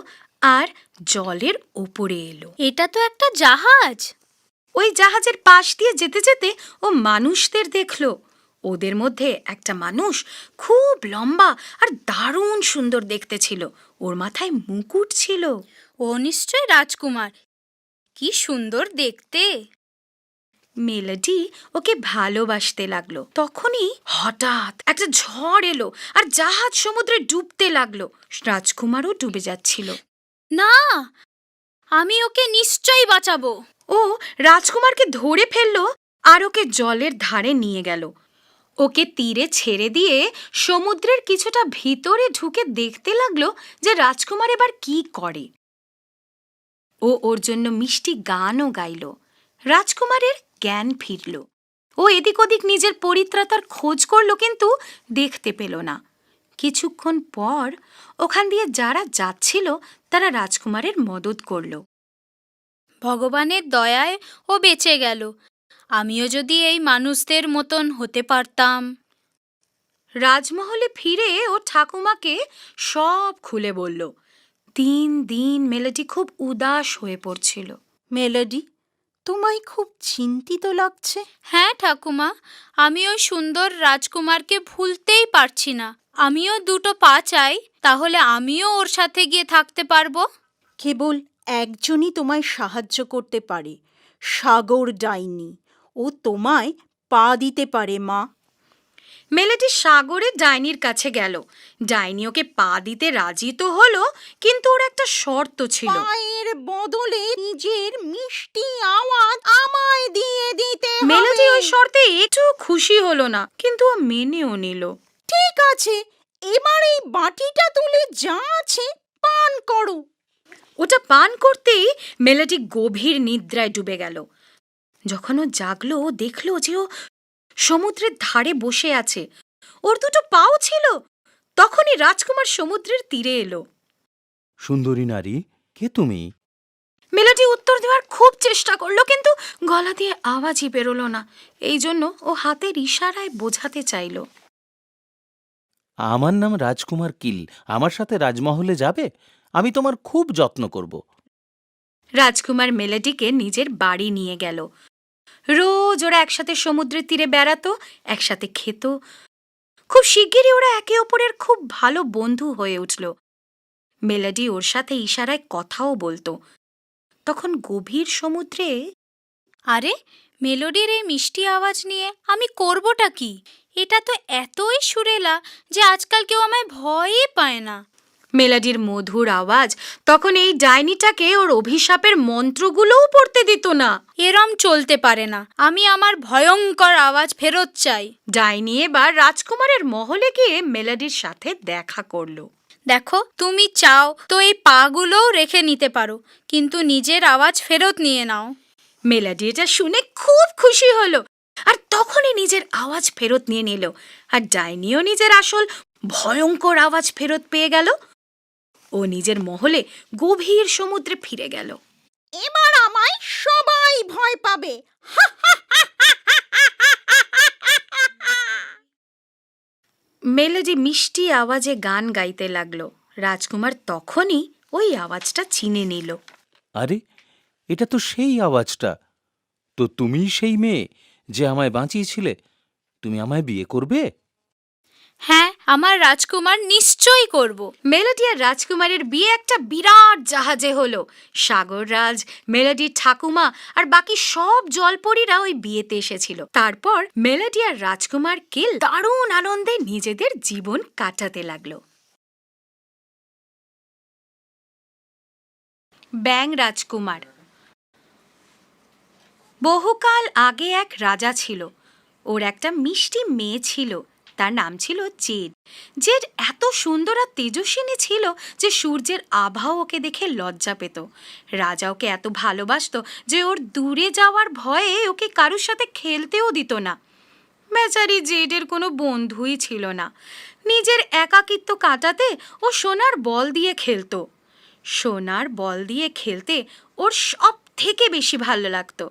আর জলের ওপরে এলো। এটা তো একটা জাহাজ। ওই জাহাজের পাশ দিয়ে যেতে যেতে ও মানুষদের দেখলো। ওদের মধ্যে একটা মানুষ খুব লম্বা আর দারুণ সুন্দর দেখতে ছিল। ওর মাথায় মুকুট ছিল। ও নিশ্চয় রাজকুমার। কি সুন্দর দেখতে! মেলোডি ওকে ভালোবাসতে লাগলো। তখনই হঠাৎ একটা ঝড় এলো আর জাহাজ সমুদ্রে ডুবতে লাগলো। রাজকুমারও ডুবে যাচ্ছিল। না, আমি ওকে নিশ্চয়ই বাঁচাবো। ও রাজকুমারকে ধরে ফেললো আর ওকে জলের ধারে নিয়ে গেল। ওকে তীরে ছেড়ে দিয়ে সমুদ্রের কিছুটা ভিতরে ঢুকে দেখতে লাগলো যে রাজকুমার এবার কি করে। ও ওর জন্য মিষ্টি গানও গাইল। রাজকুমারের জ্ঞান ফিরল। ও এদিক ওদিক নিজের পরিত্রাতার খোঁজ করল, কিন্তু দেখতে পেল না। কিছুক্ষণ পর ওখান দিয়ে যারা যাচ্ছিল তারা রাজকুমারের মদত করল। ভগবানের দয়ায় ও বেঁচে গেল। আমিও যদি এই মানুষদের মতন হতে পারতাম। রাজমহলে ফিরে ও ঠাকুমাকে সব খুলে বলল। 3 দিন মেলোডি খুব উদাস হয়ে পড়ছিল। মেলোডি, তোমায় খুব চিন্তিত লাগছে। হ্যাঁ ঠাকুমা, আমি ওই সুন্দর রাজকুমারকে ভুলতেই পারছি না। আমিও 2টো পা চাই, তাহলে আমিও ওর সাথে গিয়ে থাকতে পারবো। কেবল একজনই তোমায় সাহায্য করতে পারে, সাগর ডাইনি। ও তোমায় পা দিতে পারে মা। মেলোডি সাগরের ডাইনির কাছে গেল। ডাইনি ওকে পা দিতে রাজি তো হলো, কিন্তু ওর একটা শর্ত ছিল। পায়ের বদলে নিজের মিষ্টি আওয়াজ আমায় দিয়ে দিতে হবে। মেলোডি ওই শর্তে একটু খুশি হলো না, কিন্তু ও মেনেও নিল। ঠিক আছে, এবার এই বাটিটা তুলে যা আছে পান করো। ওটা পান করতেই মেলোডি গভীর নিদ্রায় ডুবে গেল। যখন ও জাগলো ও দেখলো যে ও সমুদ্রের ধারে বসে আছে, ওর দুটো পাও ছিল। তখনই রাজকুমার সমুদ্রের তীরে এলো। সুন্দরী নারী, কে তুমি? মেলোডি উত্তর দেওয়ার খুব চেষ্টা করলো, কিন্তু গলা দিয়ে আওয়াজই বেরোলো না। এই জন্য ও হাতের ইশারায় বোঝাতে চাইল। আমার নাম রাজকুমার কিল। আমার সাথে রাজমহলে যাবে? আমি তোমার খুব যত্ন করব। রাজকুমার মেলোডিকে নিজের বাড়ি নিয়ে গেল। রোজ ওরা একসাথে সমুদ্রের তীরে বেড়াতো, একসাথে খেত। খুব শিগগিরই ওরা একে অপরের খুব ভালো বন্ধু হয়ে উঠল। মেলোডি ওর সাথে ইশারায় কথাও বলতো। তখন গভীর সমুদ্রে আরে, মেলোডির এই মিষ্টি আওয়াজ নিয়ে আমি করবটা কি? এটা তো এতই সুরেলা যে আজকাল কেউ আমায় ভয়ই পায় না। মেলোডির মধুর আওয়াজ তখন এই ডাইনিটাকে ওর অভিশাপের মন্ত্রগুলোও পড়তে দিত না। এরম চলতে পারে না, আমি আমার ভয়ঙ্কর আওয়াজ ফেরত চাই। ডাইনি এবার রাজকুমারের মহলে গিয়ে মেলোডির সাথে দেখা করলো। দেখো, তুমি চাও তো এই পাগুলোও রেখে নিতে পারো, কিন্তু নিজের আওয়াজ ফেরত নিয়ে নাও। মেলোডি এটা শুনে খুব খুশি হলো, আর তখনই নিজের আওয়াজ ফেরত নিয়ে নিল। আর ডাইনিও নিজের আসল ভয়ঙ্কর আওয়াজ ফেরত পেয়ে গেল। ও নিজের মহলে গভীর সমুদ্রে ফিরে গেল। এবার আমায় সবাই ভয় পাবে। মেলোডি মিষ্টি আওয়াজে গান গাইতে লাগলো। রাজকুমার তখনই ওই আওয়াজটা চিনে নিল। আরে, এটা তো সেই আওয়াজটা। তো তুমিই সেই মেয়ে যে আমায় বাঁচিয়েছিলে। তুমি আমায় বিয়ে করবে? হ্যাঁ, আমার রাজকুমার নিশ্চয়ই করব। মেলোডি আর রাজকুমারের বিয়ে একটা বিরাট জাহাজে হলো। সাগররাজ, মেলোডির ঠাকুমা আর বাকি সব জলপরীরা ওই বিয়েতে এসেছিল। তারপর মেলোডি আর রাজকুমার কিল দারুণ আনন্দে নিজেদের জীবন কাটাতে লাগলো। ব্যাং রাজকুমার। বহুকাল আগে এক রাজা ছিল। ওর একটা মিষ্টি মেয়ে ছিল। তার নাম ছিল জেড। জেড এত সুন্দর আর তেজস্বিনী ছিল যে সূর্যের আভাও ওকে দেখে লজ্জা পেত। রাজা ওকে এত ভালোবাসতো যে ওর দূরে যাওয়ার ভয়ে ওকে কারুর সাথে খেলতেও দিত না। বেচারি জেডের কোনো বন্ধুই ছিল না। নিজের একাকিত্ব কাটাতে ও সোনার বল দিয়ে খেলতো। সোনার বল দিয়ে খেলতে ওর সব থেকে বেশি ভালো লাগতো।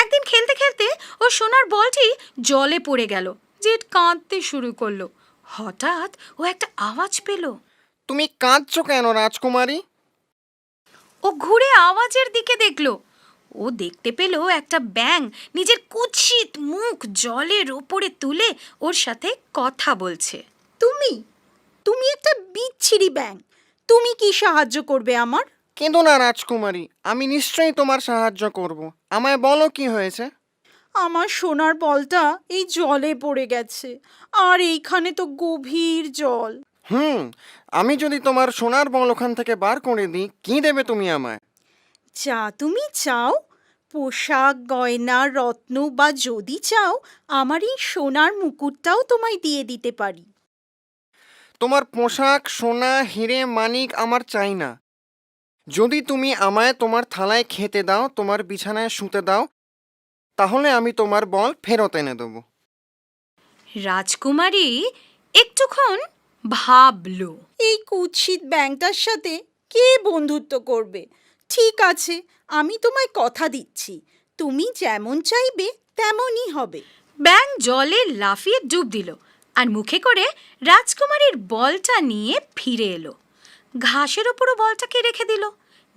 একদিন খেলতে খেলতে ওর সোনার বলটি জলে পড়ে গেল। জেড কাঁদতে শুরু করলো। হঠাৎ ও একটা আওয়াজ পেল। তুমি কাঁদছো কেন রাজকুমারী? ও ঘুরে আওয়াজের দিকে দেখল। ও দেখতে পেল একটা ব্যাঙ নিজের কুৎসিত মুখ জলের ওপরে তুলে ওর সাথে কথা বলছে। তুমি একটা বিচ্ছিরি ব্যাঙ, তুমি কি সাহায্য করবে আমার? কেঁদো না রাজকুমারী, আমি নিশ্চয়ই তোমার সাহায্য করব। আমায় বলো কি হয়েছে। আমার সোনার বলটা এই জলে পড়ে গেছে, আর এইখানে তো গভীর জল। আমি যদি তোমার সোনার বল ওখান থেকে বার করে দিই, কি দেবে তুমি আমায়? যা তুমি চাও, পোশাক, গয়না, রত্ন, বা যদি চাও আমার এই সোনার মুকুটটাও তোমায় দিয়ে দিতে পারি। তোমার পোশাক, সোনা, হিরে, মানিক আমার চাই না। যদি তুমি আমায় তোমার থালায় খেতে দাও, তোমার বিছানায় শুতে দাও, তাহলে আমি তোমার বল ফেরত এনে দেবো। রাজকুমারী একটুক্ষণ ভাবল। এই কুৎসিত ব্যাঙটার সাথে কে বন্ধুত্ব করবে? ঠিক আছে, আমি তোমায় কথা দিচ্ছি, তুমি যেমন চাইবে তেমনই হবে। ব্যাঙ জলে লাফিয়ে ডুব দিল আর মুখে করে রাজকুমারীর বলটা নিয়ে ফিরে এলো। ঘাসের ওপরও বলটাকে রেখে দিল।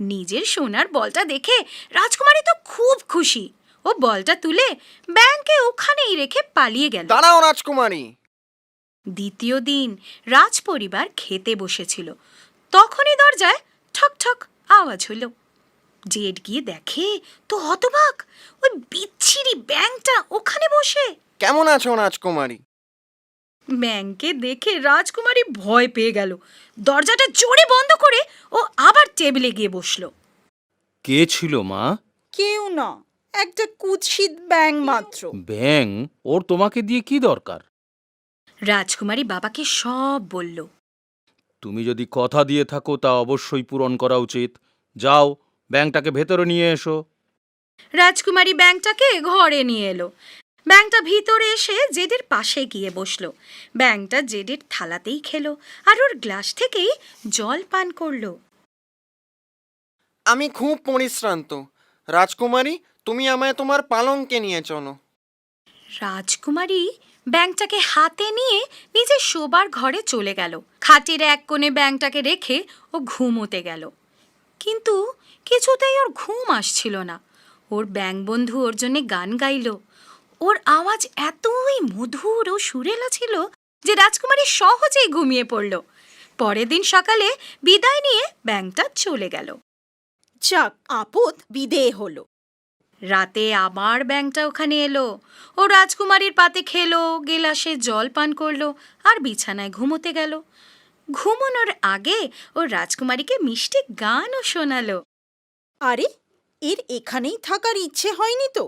নিজের সোনার বলটা দেখে রাজকুমারী তো খুব খুশি। ও বলটা তুলে ব্যাঙকে ওখানেই রেখে পালিয়ে গেল। দাঁড়াও রাজকুমারী। দ্বিতীয় দিন রাজপরিবার খেতে বসেছিল। তখনই দরজায় ঠক ঠক আওয়াজ হলো। জেড গিয়ে দেখে তো হতবাক, ওই বিচ্ছিরি ব্যাঙটা ওখানে বসে। কেমন আছো রাজকুমারী? ব্যাঙকে দেখে রাজকুমারী ভয় পেয়ে গেল। দরজাটা জোরে বন্ধ করে ও আবার টেবিলে গিয়ে বসলো। কে ছিল মা? কেউ না, একটা কুৎসিত ব্যাঙ মাত্র। ব্যাং? ওর তোমাকে দিয়ে কি দরকার? রাজকুমারী বাবাকে সব বলল। তুমি যদি কথা দিয়ে থাকো তা অবশ্যই পূরণ করা উচিত। যাও, ব্যাংটাকে ভেতরে নিয়ে এসো। রাজকুমারী ব্যাঙটাকে ঘরে নিয়ে এলো। ব্যাঙটা ভিতরে এসে জেডের পাশে গিয়ে বসলো। ব্যাঙটা জেডের থালাতেই খেলো আর ওর গ্লাস থেকেই জল পান করলো। আমি খুব পরিশ্রান্ত। রাজকুমারী, তুমি আমায় তোমার পালঙ্কে নিয়ে চলো। রাজকুমারী ব্যাঙটাকে হাতে নিয়ে নিজের শোবার ঘরে চলে গেল। খাটের এক কোণে ব্যাঙটাকে রেখে ও ঘুমোতে গেল। কিন্তু কিছুতেই ওর ঘুম আসছিল না। ওর ব্যাঙ বন্ধু ওর জন্যে গান গাইল। ওর আওয়াজ এতই মধুর ও সুরেলা ছিল যে রাজকুমারী সহজেই ঘুমিয়ে পড়ল। পরের দিন সকালে বিদায় নিয়ে ব্যাঙটা চলে গেল। যাক, আপদ বিদেয় হলো। রাতে আবার ব্যাঙটা ওখানে এলো। ও রাজকুমারীর পাতে খেলো, গেলাসে জল পান করলো আর বিছানায় ঘুমোতে গেল। ঘুমানোর আগে ও রাজকুমারীকে মিষ্টি গানও শোনালো। আরে, এর এখানেই থাকার ইচ্ছে হয়নি তো।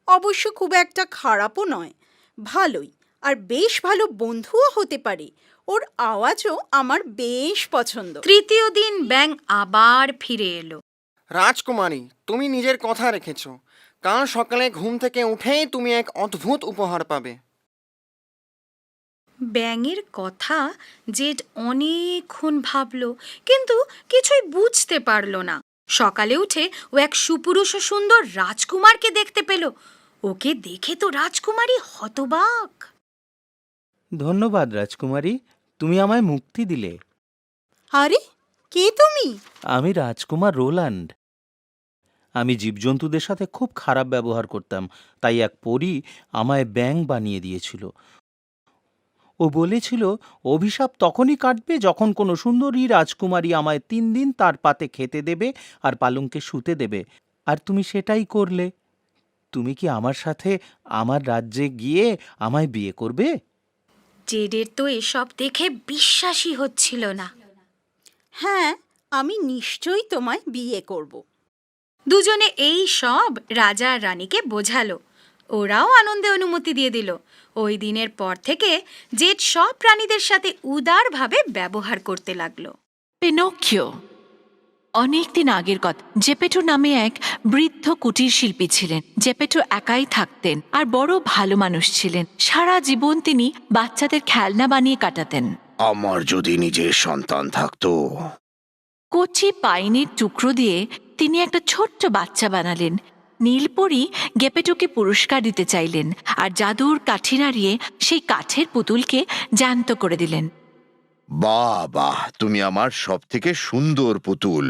অবশ্য খুব একটা খারাপও নয়, ভালোই, আর বেশ ভালো বন্ধুও হতে পারে। ওর আওয়াজও আমার বেশ পছন্দ। তৃতীয় দিন ব্যাঙ আবার ফিরে এলো। রাজকুমারী, তুমি নিজের কথা রেখেছ। কাল সকালে ঘুম থেকে উঠেই তুমি এক অদ্ভুত উপহার পাবে। ব্যাঙের কথা জেড অনেকক্ষণ ভাবল, কিন্তু কিছুই বুঝতে পারল না। সকালে উঠে ও এক সুপুরুষ ও সুন্দর রাজকুমারকে দেখতে পেল। ওকে দেখে তো রাজকুমারী হতবাক। ধন্যবাদ রাজকুমারী, তুমি আমায় মুক্তি দিলে। আরে, কে তুমি? আমি রাজকুমার রোল্যান্ড। আমি জীবজন্তুদের সাথে খুব খারাপ ব্যবহার করতাম, তাই এক পরী আমায় ব্যাঙ বানিয়ে দিয়েছিল। ও বলেছিল অভিশাপ তখনই কাটবে যখন কোনো সুন্দরী রাজকুমারী আমায় 3 দিন তার পাতে খেতে দেবে আর পালঙ্কে শুতে দেবে, আর তুমি সেটাই করলে। তুমি কি আমার সাথে আমার রাজ্যে গিয়ে আমায় বিয়ে করবে? জেডের তো এসব দেখে বিশ্বাসই হচ্ছিল না। হ্যাঁ, আমি নিশ্চয়ই তোমায় বিয়ে করব। দুজনে এই সব রাজা আর রানীকে বোঝালো। ওরাও আনন্দে অনুমতি দিয়ে দিল। ওই দিনের পর থেকে জেড সব প্রাণীদের সাথে উদারভাবে ব্যবহার করতে লাগলো। পিনোকিও। অনেকদিন আগের কথা। জেপেটো নামে এক বৃদ্ধ কুটির শিল্পী ছিলেন। জেপেটো একাই থাকতেন আর বড় ভালো মানুষ ছিলেন। সারা জীবন তিনি বাচ্চাদের খেলনা বানিয়ে কাটাতেন। আমার যদি নিজের সন্তান থাকতো। কচি পাইনের টুকরো দিয়ে তিনি একটা ছোট্ট বাচ্চা বানালেন। নীলপরি গেপেটোকে পুরস্কার দিতে চাইলেন আর জাদুর কাঠি নাড়িয়ে সেই কাঠের পুতুলকে জ্যান্ত করে দিলেন। বাহ বাহ, তুমি আমার সব থেকে সুন্দর পুতুল।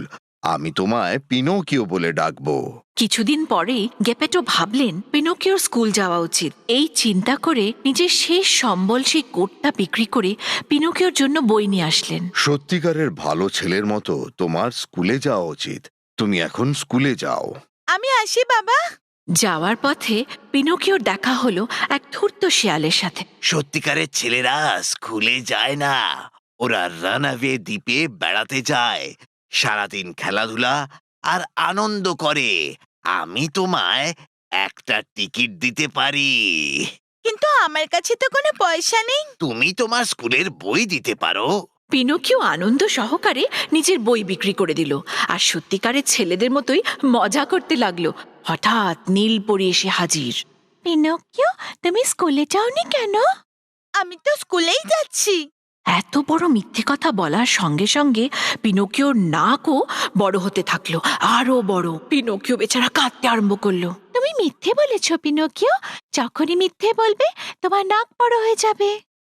আমি তোমায় পিনোকিও বলে ডাকবো। কিছুদিন পরেই গেপেটো ভাবলেন পিনোকিওর স্কুল যাওয়া উচিত। এই চিন্তা করে নিজের শেষ সম্বল সেই কোটটা বিক্রি করে পিনোকিওর জন্য বই নিয়ে আসলেন। সত্যিকারের ভালো ছেলের মতো তোমার স্কুলে যাওয়া উচিত। তুমি এখন স্কুলে যাও। আমি আসি বাবা। যাওয়ার পথে পিনোকিওর দেখা হলো এক ধূর্ত শিয়ালের সাথে। সত্যিকারের ছেলেরা স্কুলে যায় না, ওরা রানওয়ে দ্বীপে বেড়াতে যায়, সারাদিন খেলাধুলা আর আনন্দ করে। আমি তোমায় একটা টিকিট দিতে পারি। কিন্তু আমার কাছে তো কোনো পয়সা নেই। তুমি তোমার স্কুলের বই দিতে পারো। পিনোকিও আনন্দ সহকারে নিজের বই বিক্রি করে দিল আর সত্যিকারের ছেলেদের মতোই মজা করতে লাগলো। হঠাৎ নীলপরি এসে হাজির। পিনোকিও, তুমি স্কুলে যাওনি কেন? আমি তো স্কুলেই যাচ্ছি। এত বড় মিথ্যে কথা বলার সঙ্গে সঙ্গে পিনোকিওর নাকও বড় হতে থাকলো, আরো বড়। পিনোকিও বেচারা কাঁদতে আরম্ভ করলো। তুমি মিথ্যে বলেছ পিনোকিও, যখনই মিথ্যে বলবে তোমার নাক বড় হয়ে যাবে।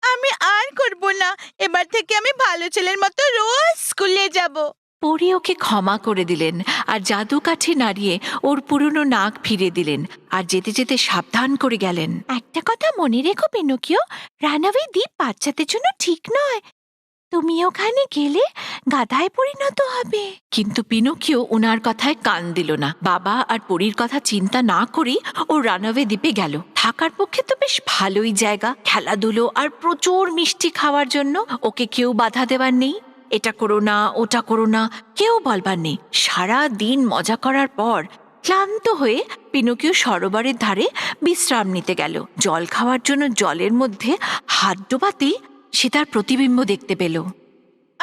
আমি আর করব না। এবার থেকে আমি ভালো ছেলের মতো রোজ স্কুলে যাব। পরি ওকে ক্ষমা করে দিলেন আর জাদু কাঠি নাড়িয়ে ওর পুরনো নাক ফিরিয়ে দিলেন আর যেতে যেতে সাবধান করে গেলেন। একটা কথা মনে রেখো পিনোকিও, রানওয়ে দ্বীপ বাচ্চাদের জন্য ঠিক নয়। তুমি ওখানে গেলে গাধায় পরিণত হবে। কিন্তু পিনোকিও ওনার কথায় কান দিল না। বাবা আর পরীর কথা চিন্তা না করেই ও রানওয়ে দ্বীপে গেল। থাকার পক্ষে তো বেশ ভালোই জায়গা, খেলাধুলো আর প্রচুর মিষ্টি খাওয়ার জন্য। ওকে কেউ বাধা দেবার নেই, এটা করো না ওটা করো না কেউ বলবার নেই। সারা দিন মজা করার পর ক্লান্ত হয়ে পিনোকিও সরোবরের ধারে বিশ্রাম নিতে গেল। জল খাওয়ার জন্য জলের মধ্যে হাত ডোবাতেই সে তার প্রতিবিম্ব দেখতে পেল।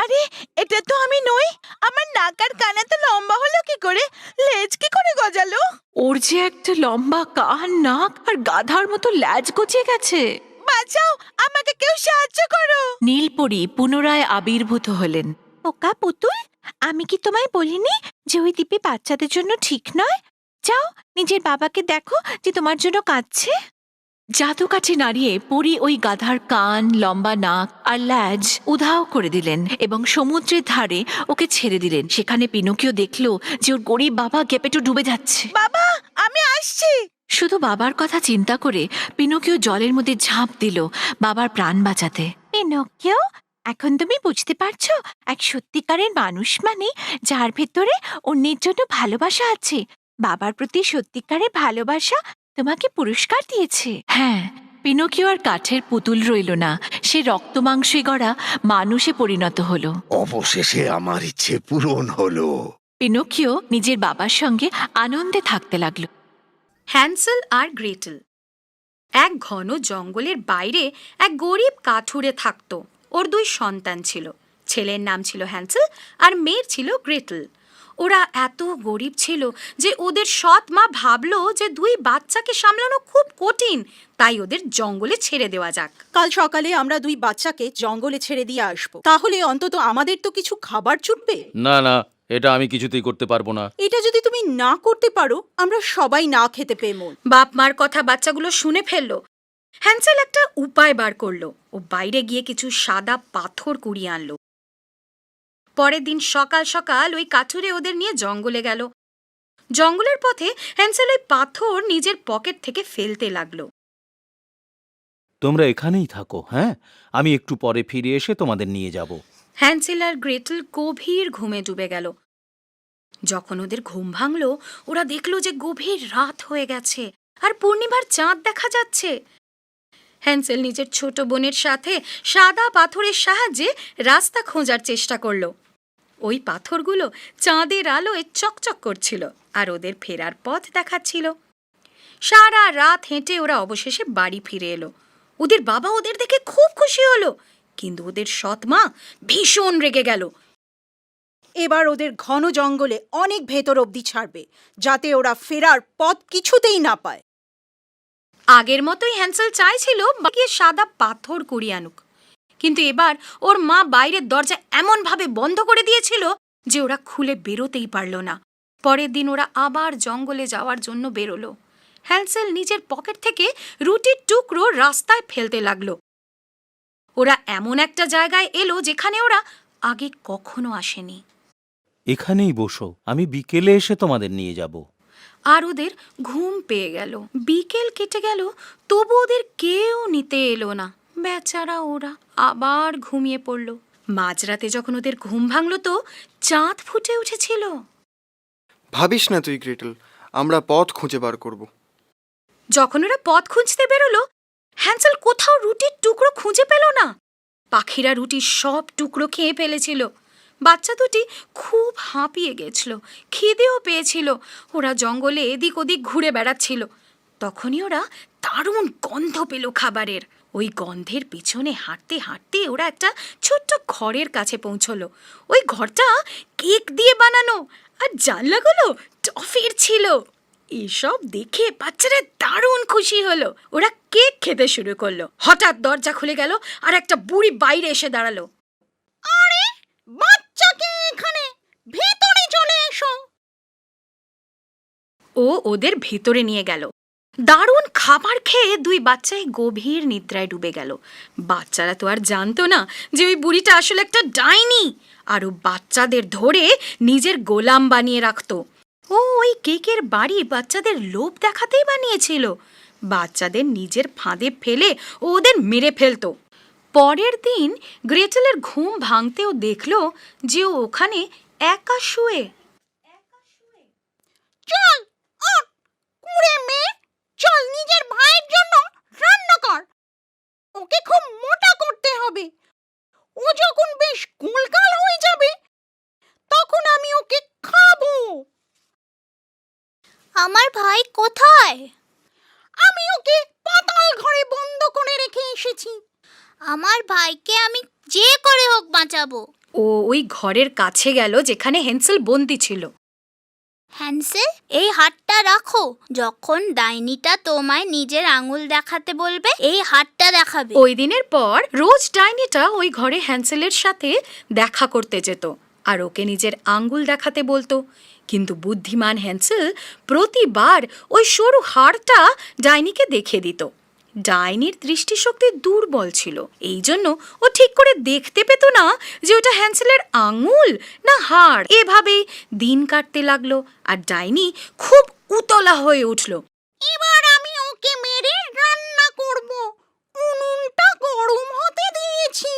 আরে এটা তো আমি নই। আমার নাক আর কান এত লম্বা হলো কি করে? লেজ কি করে গজালো? ওর যে একটা লম্বা কান, নাক আর গাধার মতো ল্যাজ গজিয়ে গেছে। বাঁচাও, আমাকে কেউ সাহায্য করো। নীলপরি পুনরায় আবির্ভূত হলেন। ওকা পুতুল, আমি কি তোমায় বলিনি যে ওই দ্বীপে বাচ্চাদের জন্য ঠিক নয়? যাও নিজের বাবাকে দেখো যে তোমার জন্য কাঁদছে। জাদুকাঠি নাড়িয়ে পরী ওই গাধার কান, লম্বা নাক আর ল্যাজ উধাও করে দিলেন এবং সমুদ্রের ধারে ওকে ছেড়ে দিলেন। সেখানে পিনোকিও দেখলো যে ওর গরিব বাবা গেপেটু ডুবে যাচ্ছে। বাবা, আমি আসছি। শুধু বাবার কথা চিন্তা করে পিনোকিও জলের মধ্যে ঝাঁপ দিল বাবার প্রাণ বাঁচাতে। পিনোকিও, এখন তুমি বুঝতে পারছো এক সত্যিকারের মানুষ মানে যার ভেতরে অন্যের জন্য ভালোবাসা আছে। বাবার প্রতি সত্যিকারের ভালোবাসা তোমাকে পুরস্কার দিয়েছে। হ্যাঁ, পিনোকিও আর কাঠের পুতুল রইল না, সে রক্তমাংসে গড়া মানুষে পরিণত হলো। অবশেষে আমার ইচ্ছে পূরণ হলো। পিনোকিও নিজের বাবার সঙ্গে আনন্দে থাকতে লাগলো। হ্যান্সেল আর গ্রেটেল। এক ঘন জঙ্গলের বাইরে এক গরিব কাঠুরে থাকত। ওর 2 সন্তান ছিল। ছেলের নাম ছিল হ্যান্সেল আর মেয়ের ছিল গ্রেটেল। ওরা এত গরিব ছিল যে ওদের সৎ মা ভাবলো যে 2 বাচ্চাকে সামলানো খুব কঠিন, তাই ওদের জঙ্গলে ছেড়ে দেওয়া যাক। কাল সকালে আমরা 2 বাচ্চাকে জঙ্গলে ছেড়ে দিয়ে আসবো, তাহলে অন্তত আমাদের তো কিছু খাবার জুটবে। না না, এটা আমি কিছুতেই করতে পারবো না। এটা যদি তুমি না করতে পারো, আমরা সবাই না খেতে পেয়ে মন। বাপ মার কথা বাচ্চাগুলো শুনে ফেললো। হ্যান্সেল একটা উপায় বার করলো। ও বাইরে গিয়ে কিছু সাদা পাথর কুড়িয়ে আনলো। পরের দিন সকাল সকাল ওই কাঠুরে ওদের নিয়ে জঙ্গলে গেল। জঙ্গলের পথে হ্যান্সেল ওই পাথর নিজের পকেট থেকে ফেলতে লাগলো। তোমরা এখানেই থাকো, হ্যাঁ? আমি একটু পরে ফিরে এসে তোমাদের নিয়ে যাব। হ্যান্সেল আর গ্রেটেল গভীর ঘুমে ডুবে গেল। যখন ওদের ঘুম ভাঙল, ওরা দেখল যে গভীর রাত হয়ে গেছে আর পূর্ণিমার চাঁদ দেখা যাচ্ছে। হ্যান্সেল নিজের ছোট বোনের সাথে সাদা পাথরের সাহায্যে রাস্তা খোঁজার চেষ্টা করল। ওই পাথরগুলো চাঁদের আলোয় চকচক করছিল আর ওদের ফেরার পথ দেখাচ্ছিল। সারা রাত হেঁটে ওরা অবশেষে বাড়ি ফিরে এলো। ওদের বাবা ওদের দেখে খুব খুশি হলো, কিন্তু ওদের সৎ মা ভীষণ রেগে গেল। এবার ওদের ঘন জঙ্গলে অনেক ভেতর অবধি ছাড়বে, যাতে ওরা ফেরার পথ কিছুতেই না পায়। আগের মতোই হ্যান্সেল চাইছিল বাকি সাদা পাথর কুড়িয়ে আনুক, কিন্তু এবার ওর মা বাইরের দরজা এমনভাবে বন্ধ করে দিয়েছিল যে ওরা খুলে বেরোতেই পারল না। পরের দিন ওরা আবার জঙ্গলে যাওয়ার জন্য বেরোলো। হ্যান্সেল নিজের পকেট থেকে রুটির টুকরো রাস্তায় ফেলতে লাগলো। ওরা এমন একটা জায়গায় এলো যেখানে ওরা আগে কখনো আসেনি। এখানেই বসো, আমি বিকেলে এসে তোমাদের নিয়ে যাব। আর ওদের ঘুম পেয়ে গেল। বিকেল কেটে গেল, তবু ওদের কেউ নিতে এলো না। বেচারা ওরা আবার ঘুমিয়ে পড়ল। মাঝরাতে যখন ওদের ঘুম ভাঙল তো চাঁদ ফুটে উঠেছিল। ভাবিস না তুই গ্রেটেল, আমরা পথ খুঁজে বার করব। যখন ওরা পথ খুঁজতে বেরোলো, হ্যান্সেল কোথাও রুটির টুকরো খুঁজে পেল না। পাখিরা রুটির সব টুকরো খেয়ে ফেলেছিল। বাচ্চা দুটি খুব হাঁপিয়ে গেছিল, খিদেও পেয়েছিল। ওরা জঙ্গলে এদিক ওদিক ঘুরে বেড়াচ্ছিল। তখনই ওরা দারুণ গন্ধ পেল খাবারের। ওই গন্ধের পিছনে হাঁটতে হাঁটতে ওরা একটা ছোট্ট ঘরের কাছে পৌঁছলো। ওই ঘরটা কেক দিয়ে বানানো আর জানলাগুলো টফির ছিল। এসব দেখে বাচ্চারা দারুণ খুশি হলো। ওরা কেক খেতে শুরু করলো। হঠাৎ দরজা খুলে গেল আর একটা বুড়ি বাইরে এসে দাঁড়ালো। আরে বাচ্চাকে এখানে, ভেতরে চলে এসো। ও ওদের ভেতরে নিয়ে গেল। দারুণ খাবার খেয়ে 2 বাচ্চাই গভীর নিদ্রায় ডুবে গেল। বাচ্চারা তো আর জানতো না যে ওই বুড়িটা আসলে একটা ডাইনি, আর ও বাচ্চাদের ধরে নিজের গোলাম বানিয়ে রাখতো। ও ওই কেকের বাড়ি বাচ্চাদের লোভ দেখাতেই বানিয়েছিল। বাচ্চাদের নিজের ফাঁদে ফেলে ও ওদের মেরে ফেলতো। পরের দিন গ্রেটেলের ঘুম ভাঙতেও দেখল যে ও ওখানে একা শুয়ে। চল ওঠ, কুঁড়ে মেয়ে, চল নিজের ভাইয়ের জন্য রান্না কর। ওকে খুব মোটা করতে হবে। ও যখন বেশ গোলগাল হয়ে যাবে, তখন আমি ওকে খাবো। আমার ভাই কোথায়? আমি ওকে পাতাল ঘরে বন্ধ করে রেখে এসেছি। আমার ভাইকে আমি যে করে হোক বাঁচাবো। ও ওই ঘরের কাছে গেল যেখানে হেন্সেল বন্দি ছিল। হ্যান্সেল, এই হাতটা রাখো। যখন ডাইনিটা তোমায় নিজের আঙুল দেখাতে বলবে, এই হাতটা দেখাবে। ওই দিনের পর রোজ ডাইনিটা ওই ঘরে হ্যান্সেলের সাথে দেখা করতে যেত আর ওকে নিজের আঙ্গুল দেখাতে বলতো। কিন্তু বুদ্ধিমান হ্যান্সেল প্রতিবার ওই সরু হাড়টা ডাইনিকে দেখিয়ে দিত। ডাইনির দৃষ্টিশক্তি দুর্বল ছিল, এই জন্য ও ঠিক করে দেখতে পেত না যে ওটা হ্যান্সেলের আঙুল না হাড়। এভাবেই দিন কাটতে লাগলো আর ডাইনি খুব উতলা হয়ে উঠল। এবার আমি ওকে মেরে রান্না করব। উনুনটা গরম হতে দিয়েছি,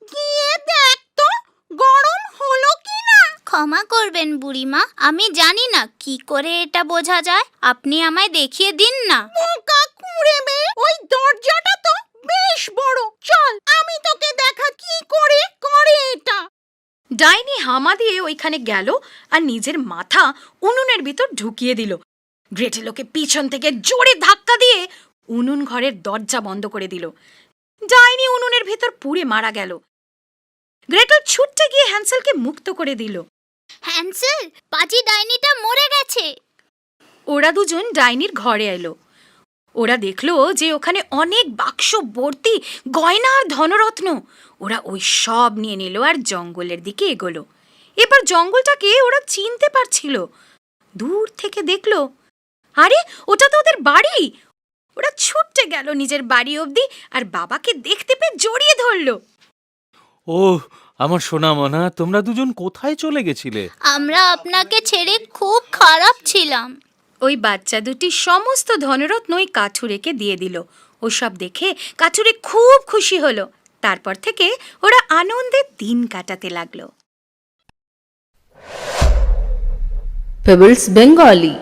গিয়ে দেখ তো গরম হলো কিনা। ক্ষমা করবেন বুড়িমা, আমি জানি না কি করে এটা বোঝা যায়। আপনি আমায় দেখিয়ে দিন না। বোকা কুঁড়ে মেয়ে, ওই দরজাটা তো বেশ বড়। চল আমি তোকে দেখা কি করে করে এটা। ডাইনি হামা দিয়ে ওইখানে গেল আর নিজের মাথা উনুনের ভিতর ঢুকিয়ে দিল। গ্রেটেল ওকে পিছন থেকে জোরে ধাক্কা দিয়ে উনুন ঘরের দরজা বন্ধ করে দিল। ডাইনি উনুনের ভেতর পুড়ে মারা গেল। গ্রেটেল ছুটতে গিয়ে হ্যান্সেলকে মুক্ত করে দিল। হ্যান্সেল, পাজি ডাইনিটা মরে গেছে। ওরা দুজন ডাইনির ঘরে এলো। ওরা দেখলো যে ওখানে অনেক বাক্স ভর্তি গয়না আর ধনরত্ন। ওরা ওই সব নিয়ে নিল আর জঙ্গলের দিকে এগোলো। এবার জঙ্গলটাকে ওরা চিনতে পারছিল। দূর থেকে দেখলো, আরে ওটা তো ওদের বাড়ি। ওরা ছুটতে গেল নিজের বাড়ি অবধি আর বাবাকে দেখতে পেয়ে জড়িয়ে ধরলো। ও আমার সোনা মনা, তোমরা দুজন কোথায় চলে গেছিলে? আমরা আপনাকে ছেড়ে খুব খারাপ ছিলাম। ওই বাচ্চা দুটি সমস্ত ধনরত্ন ওই কাঠুরেকে দিয়ে দিল। ওসব দেখে কাঠুরে খুব খুশি হলো। তারপর থেকে ওরা আনন্দে দিন কাটাতে লাগলো। Pebbles Bengali